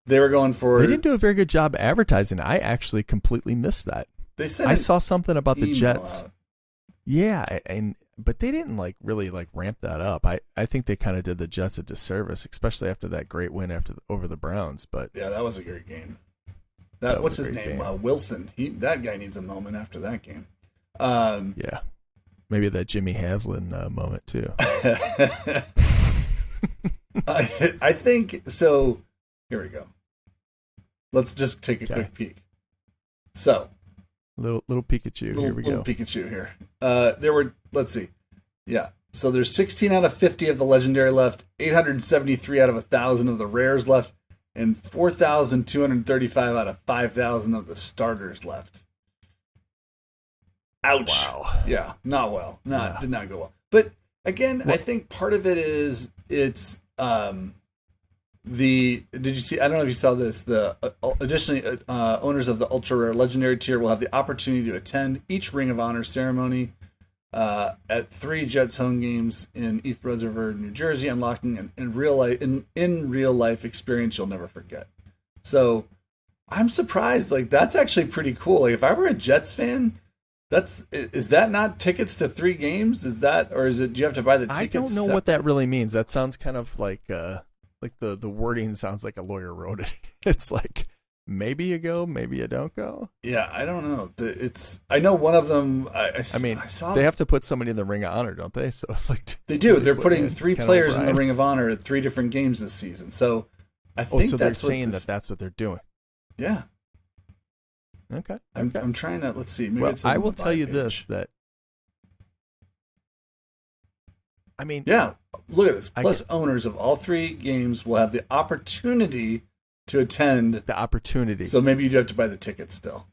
They were going for. They didn't do a very good job advertising. I actually completely missed that. They said I saw something about the Jets. Out. Yeah, but they didn't really ramp that up. I think they kind of did the Jets a disservice, especially after that great win over the Browns. But yeah, that was a great game. What's his name? Wilson. That guy needs a moment after that game. Yeah, maybe that Jimmy Haslam moment too. I think so. Here we go. Let's just take a quick peek. So, little Pikachu. Here we go. Little Pikachu here. There were. Let's see. Yeah. So there's 16 out of 50 of the legendary left, 873 out of 1,000 of the rares left, and 4,235 out of 5,000 of the starters left. Ouch. Wow. Yeah, not well. Did not go well. But again, I think part of it is it's did you see, I don't know if you saw this, additionally owners of the ultra rare legendary tier will have the opportunity to attend each Ring of Honor ceremony at 3 Jets home games in East Rutherford, New Jersey, unlocking an in real life experience you'll never forget. So I'm surprised. Like, that's actually pretty cool. Like, if I were a Jets fan, is that not tickets to 3 games? Is that, or is it? Do you have to buy the tickets? I don't know what that really means. That sounds kind of like the wording sounds like a lawyer wrote it. It's like, maybe you go, maybe you don't go. Yeah, I don't know. I know one of them. I saw they have to put somebody in the Ring of Honor, don't they? So they do. They're putting 3 players in the Ring of Honor at 3 different games this season. So I think so they're saying that's what they're doing. Yeah. Okay. I'm trying to. Let's see. Maybe well, I will tell you this. Yeah. Look at this. Plus, owners of all 3 games will have the opportunity to attend. The opportunity. So maybe you do have to buy the ticket still.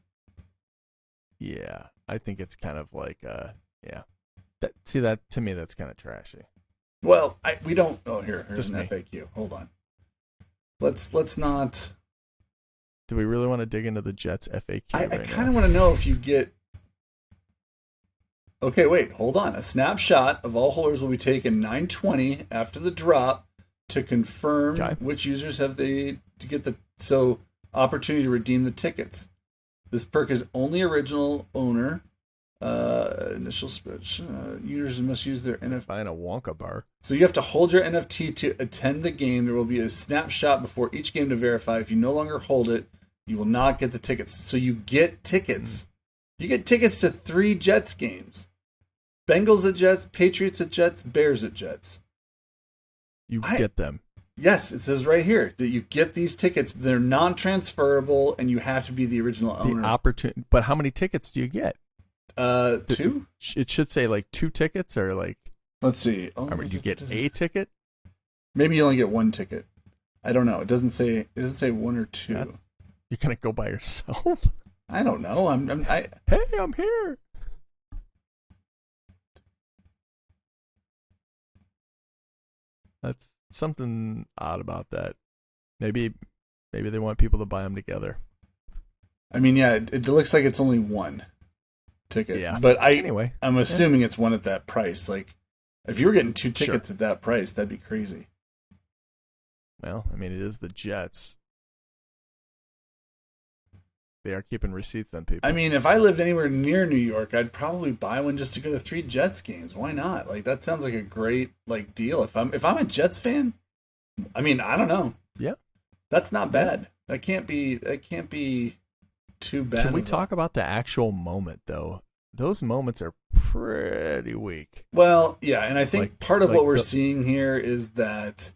Yeah, I think it's kind of like, yeah. That to me, that's kind of trashy. Well, we don't. Oh, here's Just an me. FAQ. Hold on. Let's not. Do we really want to dig into the Jets FAQ? I kind of want to know if you get. Okay, wait, hold on. A snapshot of all holders will be taken 9/20 after the drop to confirm which users have to get the opportunity to redeem the tickets. This perk is only original owner. Initial switch. Users must use their NFT. Buying a Wonka bar. So you have to hold your NFT to attend the game. There will be a snapshot before each game to verify. If you no longer hold it, you will not get the tickets. So you get tickets. You get tickets to 3 Jets games. Bengals at Jets, Patriots at Jets, Bears at Jets. You get them. Yes, it says right here that you get these tickets. They're non-transferable, and you have to be the original owner. The opportunity, but how many tickets do you get? 2. It should say like 2 tickets, or like. Let's see. Oh, do you get a ticket? Maybe you only get 1 ticket. I don't know. It doesn't say 1 or 2. You're gonna go by yourself? I don't know. Hey, I'm here. That's something odd about that. Maybe they want people to buy them together. I mean, yeah, it looks like it's only 1 ticket. Yeah. But anyway, I'm assuming it's 1 at that price. Like, If you were getting 2 Sure. tickets at that price, that'd be crazy. Well, I mean, it is the Jets. They are keeping receipts on people. I mean, if I lived anywhere near New York, I'd probably buy one just to go to 3 Jets games. Why not? Like that sounds like a great like deal. If I'm a Jets fan, I mean, I don't know. Yeah. That's not bad. That can't be too bad. Can we talk about the actual moment though? Those moments are pretty weak. Well, yeah, and I think Like- part of like what we're the- seeing here is that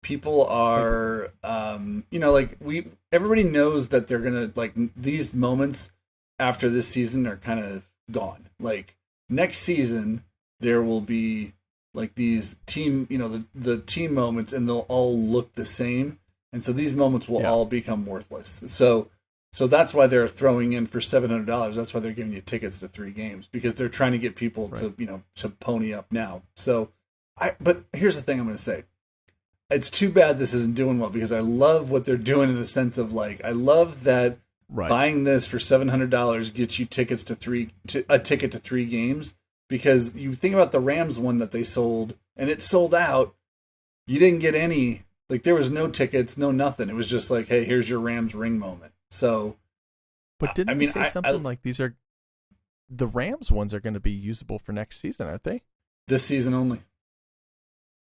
people are you know, like everybody knows that they're gonna like these moments after this season are kind of gone. Like next season there will be like these team, you know, the team moments, and they'll all look the same, and so these moments will Yeah. all become worthless. So that's why they're throwing in for $700. That's why they're giving you tickets to 3 games, because they're trying to get people to, Right. you know, to pony up now. So but here's the thing I'm going to say. It's too bad this isn't doing well, because I love what they're doing in the sense of like, I love that Right. buying this for $700 gets you tickets to a ticket to 3 games, because you think about the Rams one that they sold and it sold out. You didn't get any, like there was no tickets, no nothing. It was just like, hey, here's your Rams ring moment. So, But didn't I you mean, say something like these are the Rams ones are going to be usable for next season, aren't they? this season only.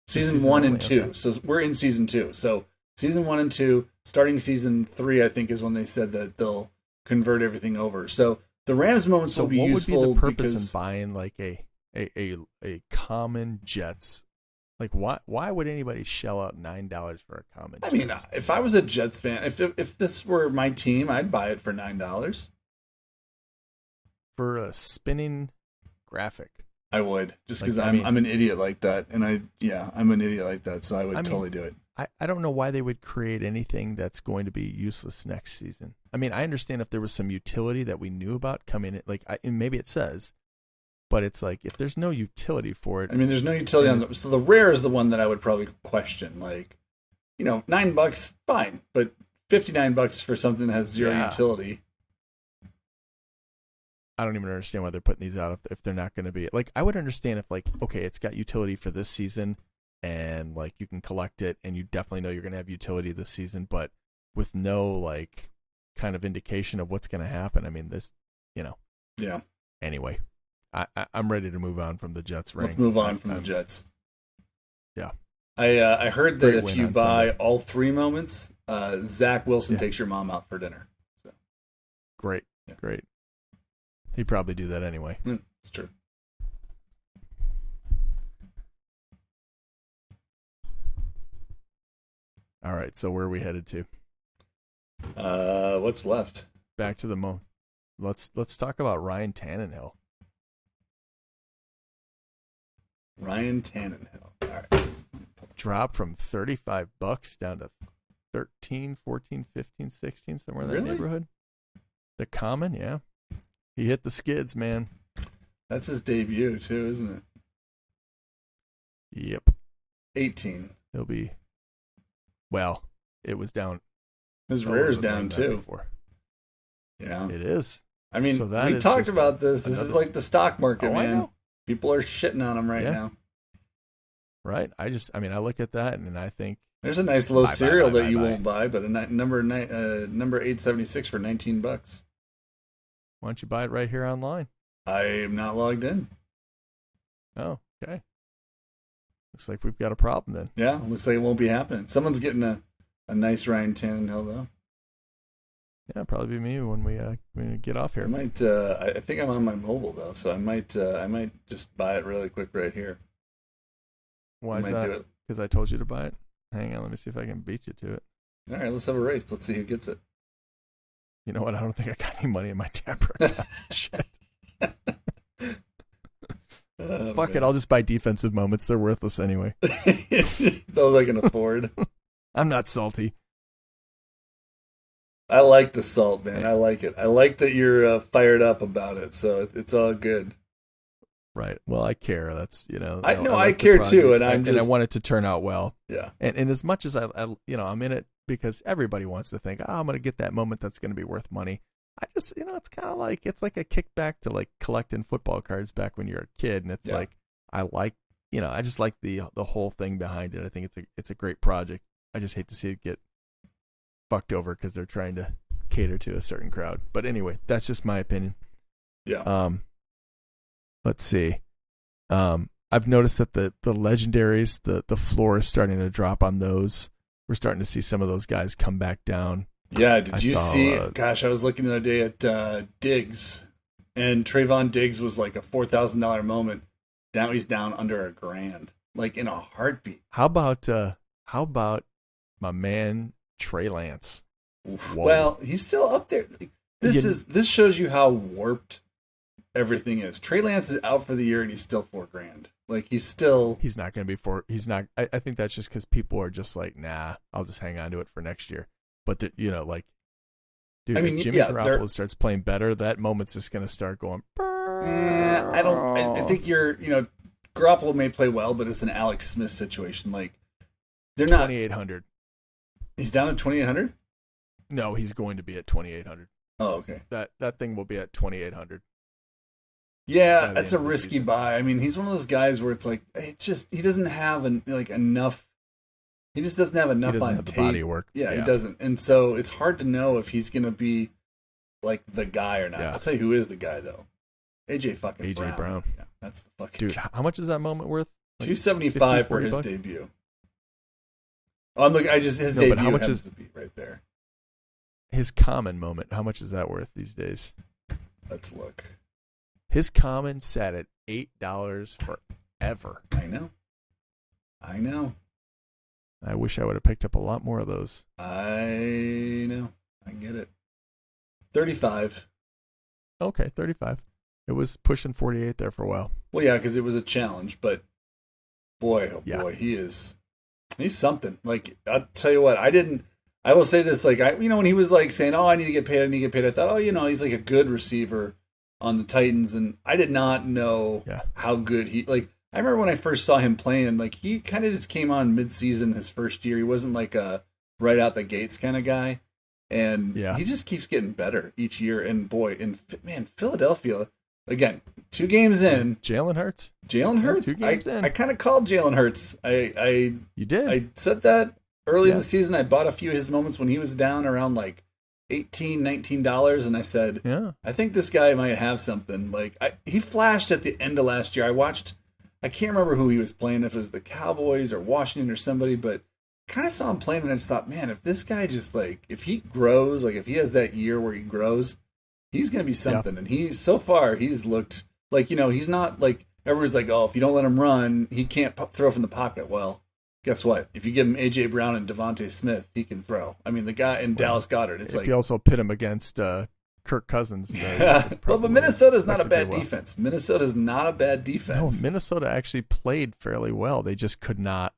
Season season 1 only, and 2. okay. So we're in season 2. So season 1 and 2, starting season 3, I think is when they said that they'll convert everything over. So the Rams moments So will be what would useful be the purpose because in buying like a common Jets? Like why would anybody shell out $9 for a common? I mean, Jets if team? I was a Jets fan, if this were my team, I'd buy it for $9. For a spinning graphic. I would, just because Like, I I'm mean- an idiot like that, and I'm an idiot like that, so I would I mean, totally do it. I don't know why they would create anything that's going to be useless next season. I mean, I understand if there was some utility that we knew about coming in, like and maybe it says, but it's like if there's no utility for it. I mean, there's no utility on the. So the rare is the one that I would probably question. Like, you know, $9, fine, but $59 for something that has zero Yeah. utility. I don't even understand why they're putting these out if they're not going to be like. I would understand if like, okay, it's got utility for this season, and like you can collect it, and you definitely know you're going to have utility this season, but with no like kind of indication of what's going to happen. I mean, this, you know. Yeah. Anyway, I'm ready to move on from the Jets ring. Let's move on from the I'm- Jets. Yeah. I heard that Great if win you on buy Sunday. all 3 moments, Zach Wilson Yeah. takes your mom out for dinner. Great. Yeah. Great. He'd probably do that anyway. It's true. All right. So where are we headed to? What's left? Back to the Let's talk about Ryan Tannehill. Ryan Tannehill. All right. Drop from $35 down to 13, 14, 15, 16, somewhere in that Really? neighborhood. The common, yeah. He hit the skids, man. That's his debut too, isn't it? Yep. 18. He'll be. Well, it was down. His Oh, rear's it was down that too. before. Yeah. It is. I mean, So that we is talked just about this. This is another- like the stock market, Oh, I man. know. People are shitting on him right Yeah. now. Right? I look at that and I think, There's a nice little Buy, buy, cereal buy, that buy, you buy. won't buy, but a number 876 for $19. why don't you buy it right here online? I am not logged in. Oh, okay. Looks like we've got a problem then. Yeah, looks like it won't be happening. Someone's getting a nice Ryan Tannehill though. Yeah, probably be me when we get off I here. might. I think I'm on my mobile though, so I might just buy it really quick right here. Why I is might that? do it. Because I told you to buy it? Hang on, let me see if I can beat you to it. All right, let's have a race. Let's see who gets it. You know what? I don't think I got any money in my Tapper account. Shit. Oh, Fuck it, man. I'll just buy defensive moments. They're worthless anyway. Those I can afford. I'm not salty. I like the salt, man. I like it. I like that you're fired up about it. So it's all good. Right. Well, I care. That's, I like the care too, project, and I'm I just- want it to turn out well. Yeah. And as much as I I'm in it because everybody wants to think, I'm going to get that moment that's going to be worth money. I just, it's kind of like, it's like a kickback to like collecting football cards back when you're a kid. And it's Yeah. like, I like I just like the whole thing behind it. I think it's a great project. I just hate to see it get fucked over because they're trying to cater to a certain crowd. But anyway, that's just my opinion. Yeah. Let's see. I've noticed that the legendaries, the floor is starting to drop on those. We're starting to see some of those guys come back down. Yeah, did you see? Gosh, I was looking the other day at Diggs, and Trayvon Diggs was like a $4,000 moment. Now he's down under $1,000, like in a heartbeat. How about my man Trey Lance? Well, he's still up there. This shows you how warped everything is. Trey Lance is out for the year and he's still $4,000. Like he's not going to be he's not. I think that's just because people are just like, nah, I'll just hang on to it for next year. But like, dude, I mean, if Jimmy Garoppolo starts playing better, that moment's just going to start going. I think Garoppolo may play well, but it's an Alex Smith situation. Like they're not 2,800. He's down at 2,800. No, he's going to be at 2,800. Oh, okay. That thing will be at 2,800. Yeah, that's a risky buy. I mean, he's one of those guys where it's like he doesn't have enough. He just doesn't have enough on the body work. Yeah, he doesn't, and so it's hard to know if he's going to be like the guy or not. Yeah. I'll tell you who is the guy though. AJ Brown. Yeah, that's the fucking dude. How much is that moment worth? Like $275 for his debut. Oh, look, his debut how much is to be right there. His common moment. How much is that worth these days? Let's look. His common sat at $8 forever. I know. I wish I would have picked up a lot more of those. I know. I get it. 35. Okay, 35. It was pushing 48 there for a while. Well, yeah, because it was a challenge, but boy, boy, he's something. Like, I'll tell you what, I will say this, like, when he was like saying, oh, I need to get paid, I thought, oh, he's like a good receiver on the Titans, and I did not know how good I remember when I first saw him playing, like, he kind of just came on mid-season his first year. He wasn't like a right out the gates kind of guy, and he just keeps getting better each year, and boy, Philadelphia, again, 2 games in. Jalen Hurts? 2 games in. I kind of called Jalen Hurts. You did? I said that early in the season. I bought a few of his moments when he was down around like $18, $19, and I said, I think this guy might have something. Like he flashed at the end of last year. I can't remember who he was playing, if it was the Cowboys or Washington or somebody, but kind of saw him playing and I just thought, man, if this guy just if he grows, like if he has that year where he grows, he's going to be something. And he's looked like, he's not like, everyone's like, oh, if you don't let him run, he can't throw from the pocket. Well, guess what? If you give him A.J. Brown and Devontae Smith, he can throw. I mean, the guy in Dallas Goedert, it's if you also pit him against Kirk Cousins. But Minnesota's not a bad defense. Minnesota's not a bad defense. No, Minnesota actually played fairly well. They just could not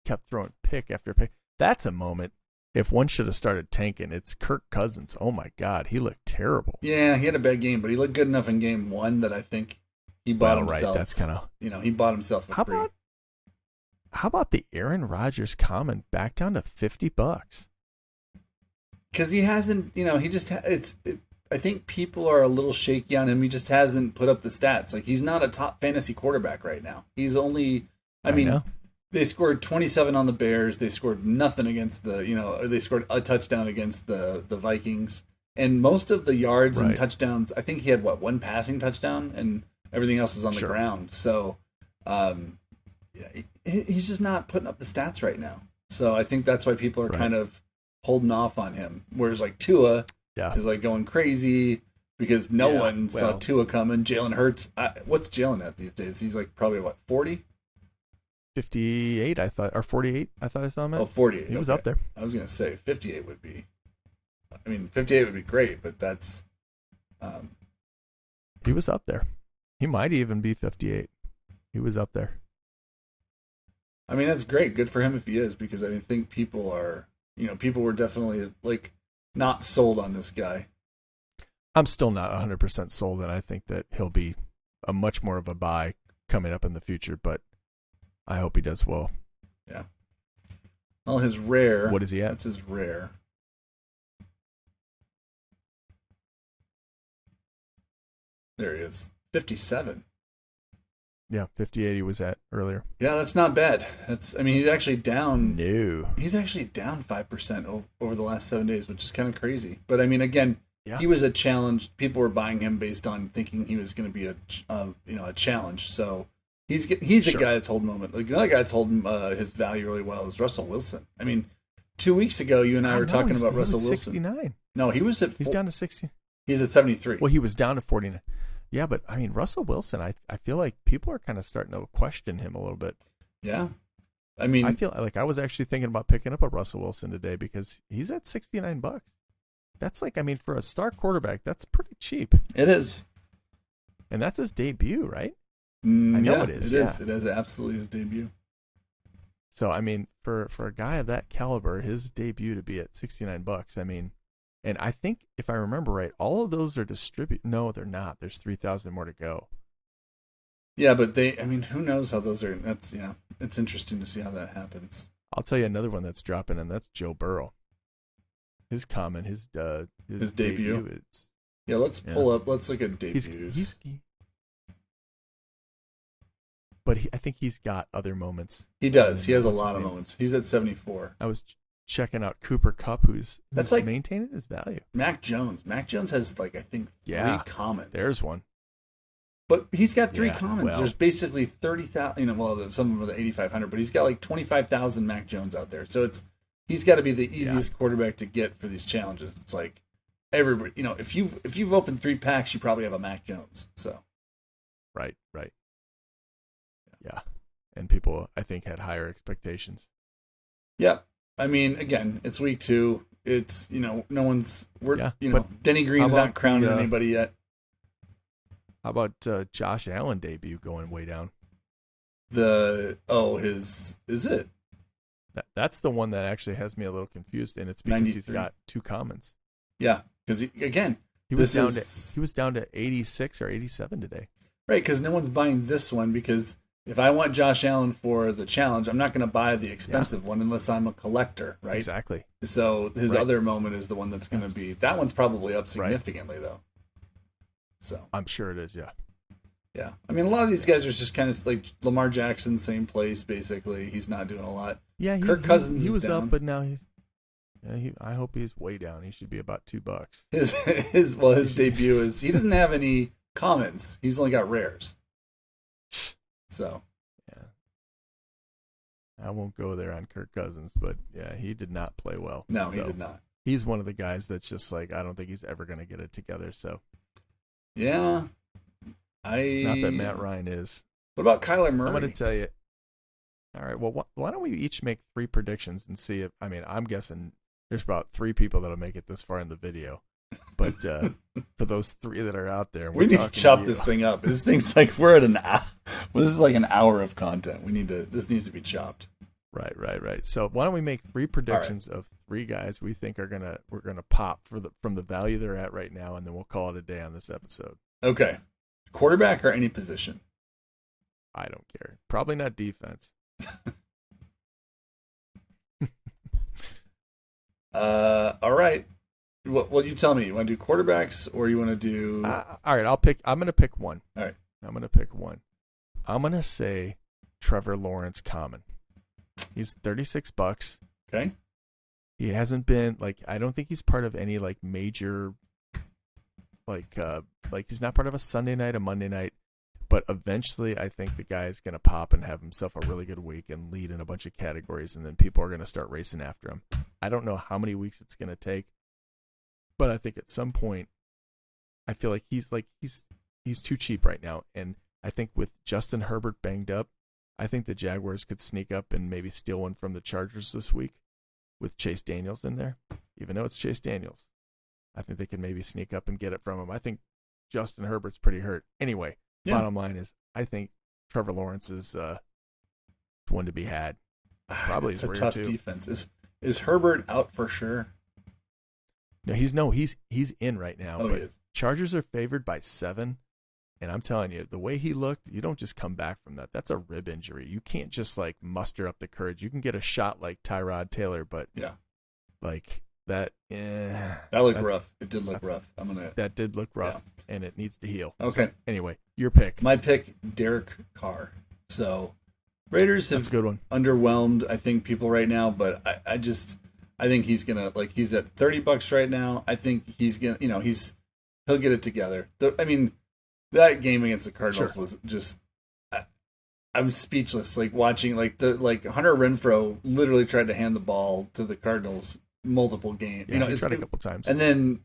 kept throwing pick after pick. That's a moment. If one should have started tanking, it's Kirk Cousins. Oh my God, he looked terrible. Yeah, he had a bad game, but he looked good enough in game 1 that I think he bought himself. Right, that's kind of he bought himself a free. How about the Aaron Rodgers common back down to $50? Because he hasn't, I think people are a little shaky on him. He just hasn't put up the stats. Like, he's not a top fantasy quarterback right now. He's only, they scored 27 on the Bears. They scored nothing against they scored a touchdown against the Vikings. And most of the yards and touchdowns, I think he had, one passing touchdown, and everything else is on the ground. So, he's just not putting up the stats right now. So I think that's why people are kind of holding off on him. Whereas like Tua is like going crazy because no one saw Tua coming. Jalen Hurts, what's Jalen at these days? He's like probably 40? 58, I thought, or 48. I thought I saw him at. Oh, 48. He was up there. I was gonna say 58 would be. 58 would be great, but that's. He was up there. He might even be 58. He was up there. That's great. Good for him if he is, because I think people are, people were definitely like not sold on this guy. I'm still not 100% sold, and I think that he'll be a much more of a buy coming up in the future, but I hope he does well. Yeah. Well, his rare. What is he at? That's his rare. There he is. 57. Yeah, 58 he was at earlier. Yeah, that's not bad. I mean, he's actually down. No. He's actually down 5% over the last 7 days, which is kind of crazy. But I mean, again, Yeah. he was a challenge. People were buying him based on thinking he was going to be a challenge. So he's Sure. a guy that's holding moment. Like another guy that's holding his value really well is Russell Wilson. I mean, 2 weeks ago, you and I were talking about Russell Wilson. 69. No, he was at. He's down to 60. He's at 73. Well, he was down to 49. Yeah, but I mean, Russell Wilson, I feel like people are kind of starting to question him a little bit. Yeah. I mean, I feel like I was actually thinking about picking up a Russell Wilson today because he's at $69. That's like, I mean, for a star quarterback, that's pretty cheap. it is. And that's his debut, right? I know it is. It is. It is absolutely his debut. So, I mean, for a guy of that caliber, his debut to be at $69, I mean, and I think if I remember right, all of those are distributed. No, they're not. There's 3,000 more to go. Yeah, but I mean, who knows how those are? It's interesting to see how that happens. I'll tell you another one that's dropping, and that's Joe Burrow. His debut. Let's pull up. Let's look at debuts. But I think he's got other moments. He does. He has a lot of moments. He's at 74. I was checking out Cooper Kupp, who's like maintaining his value. Mac Jones. Mac Jones has I think 3 comments. There's one. But he's got 3 comments. Well, There's basically 30,000. Some of them are the 8,500, but he's got like 25,000 Mac Jones out there. So he's got to be the easiest quarterback to get for these challenges. It's like everybody. If you've opened 3 packs, you probably have a Mac Jones. So. Right. Yeah. And people, I think, had higher expectations. Yep. I mean, again, it's week 2. It's, no one's, Denny Green's not crowned anybody yet. How about Josh Allen debut going way down? Is it? That's the one that actually has me a little confused, and it's because 93. he's got 2 comments. Yeah, because he was down to 86 or 87 today. Right, because no one's buying this one because if I want Josh Allen for the challenge, I'm not going to buy the expensive one unless I'm a collector, right? Exactly. So his other moment is the one that's going to be, that one's probably up significantly though. So I'm sure it is, yeah. Yeah. I mean, a lot of these guys are just kind of like Lamar Jackson, same place, basically. He's not doing a lot. Yeah, Kirk Cousins he was down. up, but now I hope he's way down. He should be about $2. His debut is, he doesn't have any commons. He's only got rares. So. Yeah. I won't go there on Kirk Cousins, but yeah, he did not play well. No, he did not. He's one of the guys that's just like, I don't think he's ever going to get it together, so. Yeah. Not that Matt Ryan is. What about Kyler Murray? I'm going to tell you. All right, well, why don't we each make 3 predictions and see if, I'm guessing there's about 3 people that'll make it this far in the video. But for those 3 that are out there, we need to chop this thing up. This thing's like, we're at an hour. Well, this is like an hour of content. This needs to be chopped. Right. So why don't we make 3 predictions of 3 guys we think we're gonna pop from the value they're at right now, and then we'll call it a day on this episode. Okay. Quarterback or any position? I don't care. Probably not defense. All right. Well, you tell me. You want to do quarterbacks or you want to do? All right. I'm going to pick one. All right. I'm going to pick one. I'm going to say Trevor Lawrence common. He's $36. Okay. He hasn't been I don't think he's part of any major he's not part of a Sunday night, a Monday night, but eventually I think the guy is going to pop and have himself a really good week and lead in a bunch of categories, and then people are going to start racing after him. I don't know how many weeks it's going to take, but I think at some point I feel like he's too cheap right now, and I think with Justin Herbert banged up, I think the Jaguars could sneak up and maybe steal one from the Chargers this week with Chase Daniels in there, even though it's Chase Daniels. I think they can maybe sneak up and get it from him. I think Justin Herbert's pretty hurt. Anyway, Bottom line is I think Trevor Lawrence is one to be had. Probably it's a tough defense. Is Herbert out for sure? No, he's in right now. Oh, but he is. Chargers are favored by 7. And I'm telling you, the way he looked, you don't just come back from that. That's a rib injury. You can't just muster up the courage. You can get a shot like Tyrod Taylor, but that. That looked rough. It did look rough. That did look rough, and it needs to heal. Okay. So, anyway, Your pick. My pick, Derek Carr. So Raiders have That's a good one. underwhelmed, I think, people right now, but I think he's gonna he's at $30 right now. I think he's gonna he'll get it together. That game against the Cardinals was just I'm speechless. Watching Hunter Renfrow literally tried to hand the ball to the Cardinals multiple games. Yeah, he tried a couple times. And then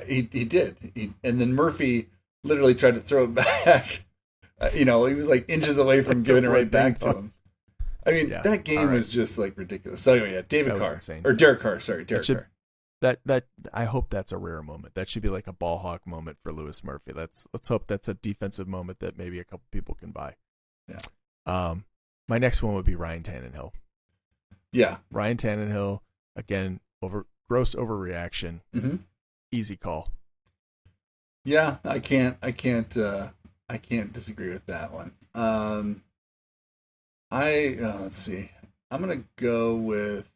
he did. And then Murphy literally tried to throw it back. He was inches away from giving it right back to him. That game was just ridiculous. So anyway, David Carr or Derek Carr. Sorry, Derek Carr. That I hope that's a rare moment. That should be like a ball hawk moment for Lewis Murphy. Let's hope that's a defensive moment that maybe a couple people can buy. Yeah. My next one would be Ryan Tannehill. Yeah. Ryan Tannehill, again, gross overreaction. Mm-hmm. Easy call. Yeah, I can't disagree with that one. Let's see. I'm gonna go with.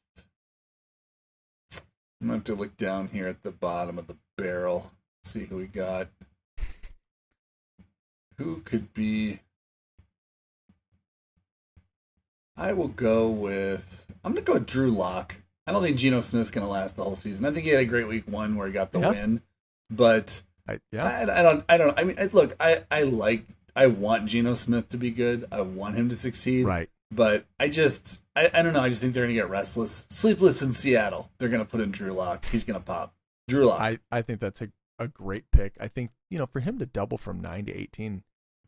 I'm gonna have to look down here at the bottom of the barrel, see who we got. Who could be? I'm gonna go with Drew Lock. I don't think Geno Smith's gonna last the whole season. I think he had a great week 1 where he got the win, but I don't. Look, I want Geno Smith to be good. I want him to succeed. Right. But I don't know. I just think they're gonna get restless, sleepless in Seattle. They're gonna put in Drew Lock. He's gonna pop. Drew Lock. I think that's a great pick. I think for him to double from 9 to 18,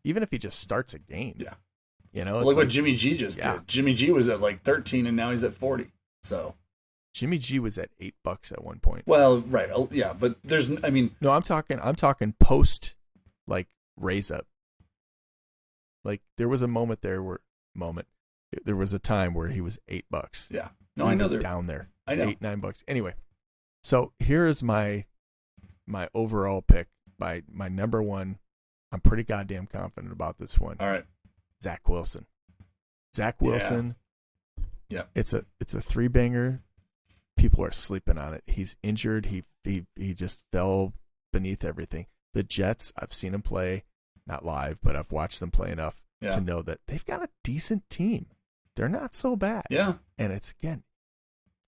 even if he just starts a game. Yeah. Look what Jimmy G just did. Jimmy G was at 13 and now he's at 40. So Jimmy G was at $8 at one point. Well, right. Yeah, but no, I'm talking post raise up. There was a moment there there was a time where he was $8. Yeah. No, I know he was down there. I know. $8-9. Anyway, so here is my overall pick. My number one. I'm pretty goddamn confident about this one. All right. Zach Wilson. Zach Wilson. Yeah. It's a 3-banger. People are sleeping on it. He's injured. He just fell beneath everything. The Jets, I've seen him play, not live, but I've watched them play enough to know that they've got a decent team. They're not so bad. Yeah. And it's again,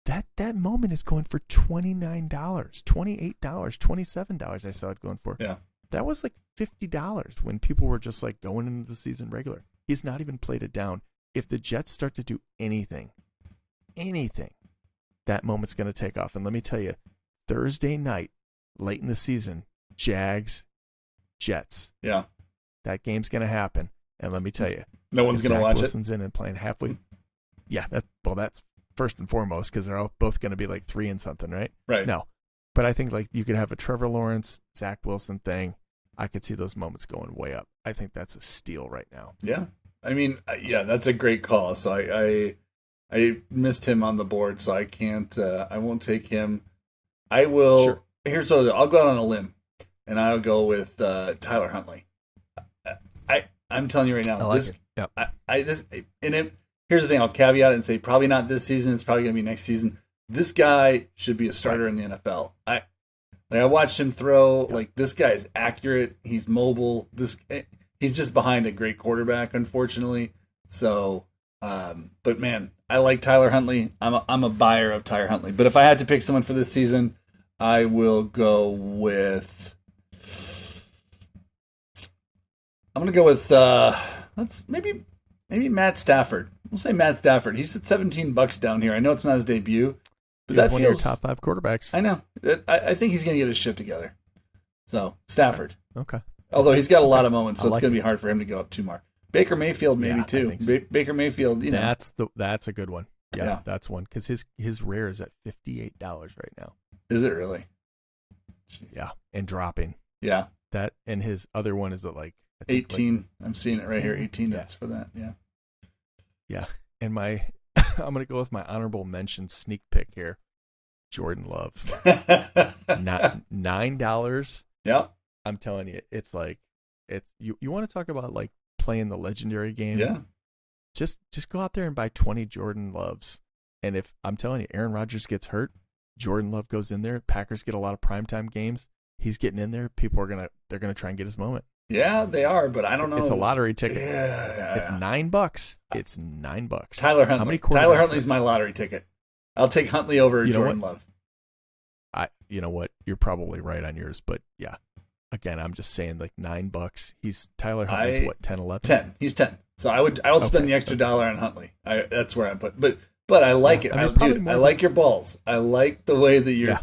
that moment is going for $29, $28, $27. I saw it going for. Yeah. That was $50 when people were just going into the season regular. He's not even played it down. If the Jets start to do anything, that moment's going to take off. And let me tell you, Thursday night, late in the season, Jags, Jets. Yeah. That game's going to happen. And let me tell you, no one's going to watch Wilson's in and playing halfway. Yeah, that's first and foremost because they're all both going to be 3 and something, right? Right. No. But I think you could have a Trevor Lawrence, Zach Wilson thing. I could see those moments going way up. I think that's a steal right now. Yeah. That's a great call. So I missed him on the board, so I can't. I won't take him. I will. Sure. Here's what I'll go out on a limb, and I'll go with Tyler Huntley. I'm telling you right now. Here's the thing. I'll caveat it and say probably not this season. It's probably going to be next season. This guy should be a starter in the NFL. I watched him throw. This guy is accurate. He's mobile. He's just behind a great quarterback, unfortunately. So, but man, I like Tyler Huntley. I'm a buyer of Tyler Huntley. But if I had to pick someone for this season, I will go with. I'm gonna go with maybe Matt Stafford. We'll say Matt Stafford. He's at $17 down here. I know it's not his debut. But that one feels of your top 5 quarterbacks. I know. I think he's going to get his shit together. So, Stafford. Okay. Although he's got a lot of moments, so it's going to be hard for him to go up too much. Baker Mayfield maybe too. So. Baker Mayfield, That's a good one. Yeah. That's one because his rare is at $58 right now. Is it really? Jeez. Yeah, and dropping. Yeah. That and his other one is at 18. I'm seeing it right here. 18 minutes for that. Yeah. Yeah. And I'm going to go with my honorable mention sneak pick here. Jordan Love. Not $9. Yeah. I'm telling you, it's you want to talk about playing the legendary game? Yeah. Just go out there and buy 20 Jordan Loves. And if I'm telling you, Aaron Rodgers gets hurt, Jordan Love goes in there, Packers get a lot of primetime games, he's getting in there, they're going to try and get his moment. Yeah, they are, but I don't know. It's a lottery ticket. Yeah. It's $9. It's $9. Tyler Huntley. How many Tyler quarterbacks Huntley's my lottery ticket. I'll take Huntley over Jordan Love. You know what? You're probably right on yours, but yeah. Again, I'm just saying like $9. Tyler Huntley's what, 10, 11? 10. He's 10. So I would spend the extra dollar on Huntley. That's where I put. But I like it. I like your balls. I like the way that you're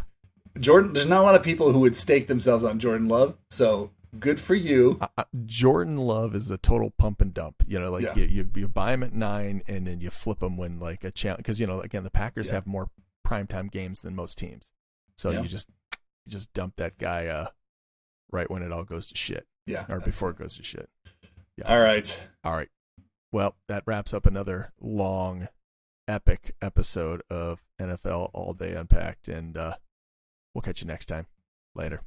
Jordan. There's not a lot of people who would stake themselves on Jordan Love. So good for you. Jordan Love is a total pump and dump. You know, like you buy him at 9 and then you flip him when like a challenge, because again the Packers have more primetime games than most teams. So you just dump that guy right when it all goes to shit. Yeah. Or before it goes to shit. Yeah. All right. Well, that wraps up another long, epic episode of NFL All Day Unpacked, and we'll catch you next time. Later.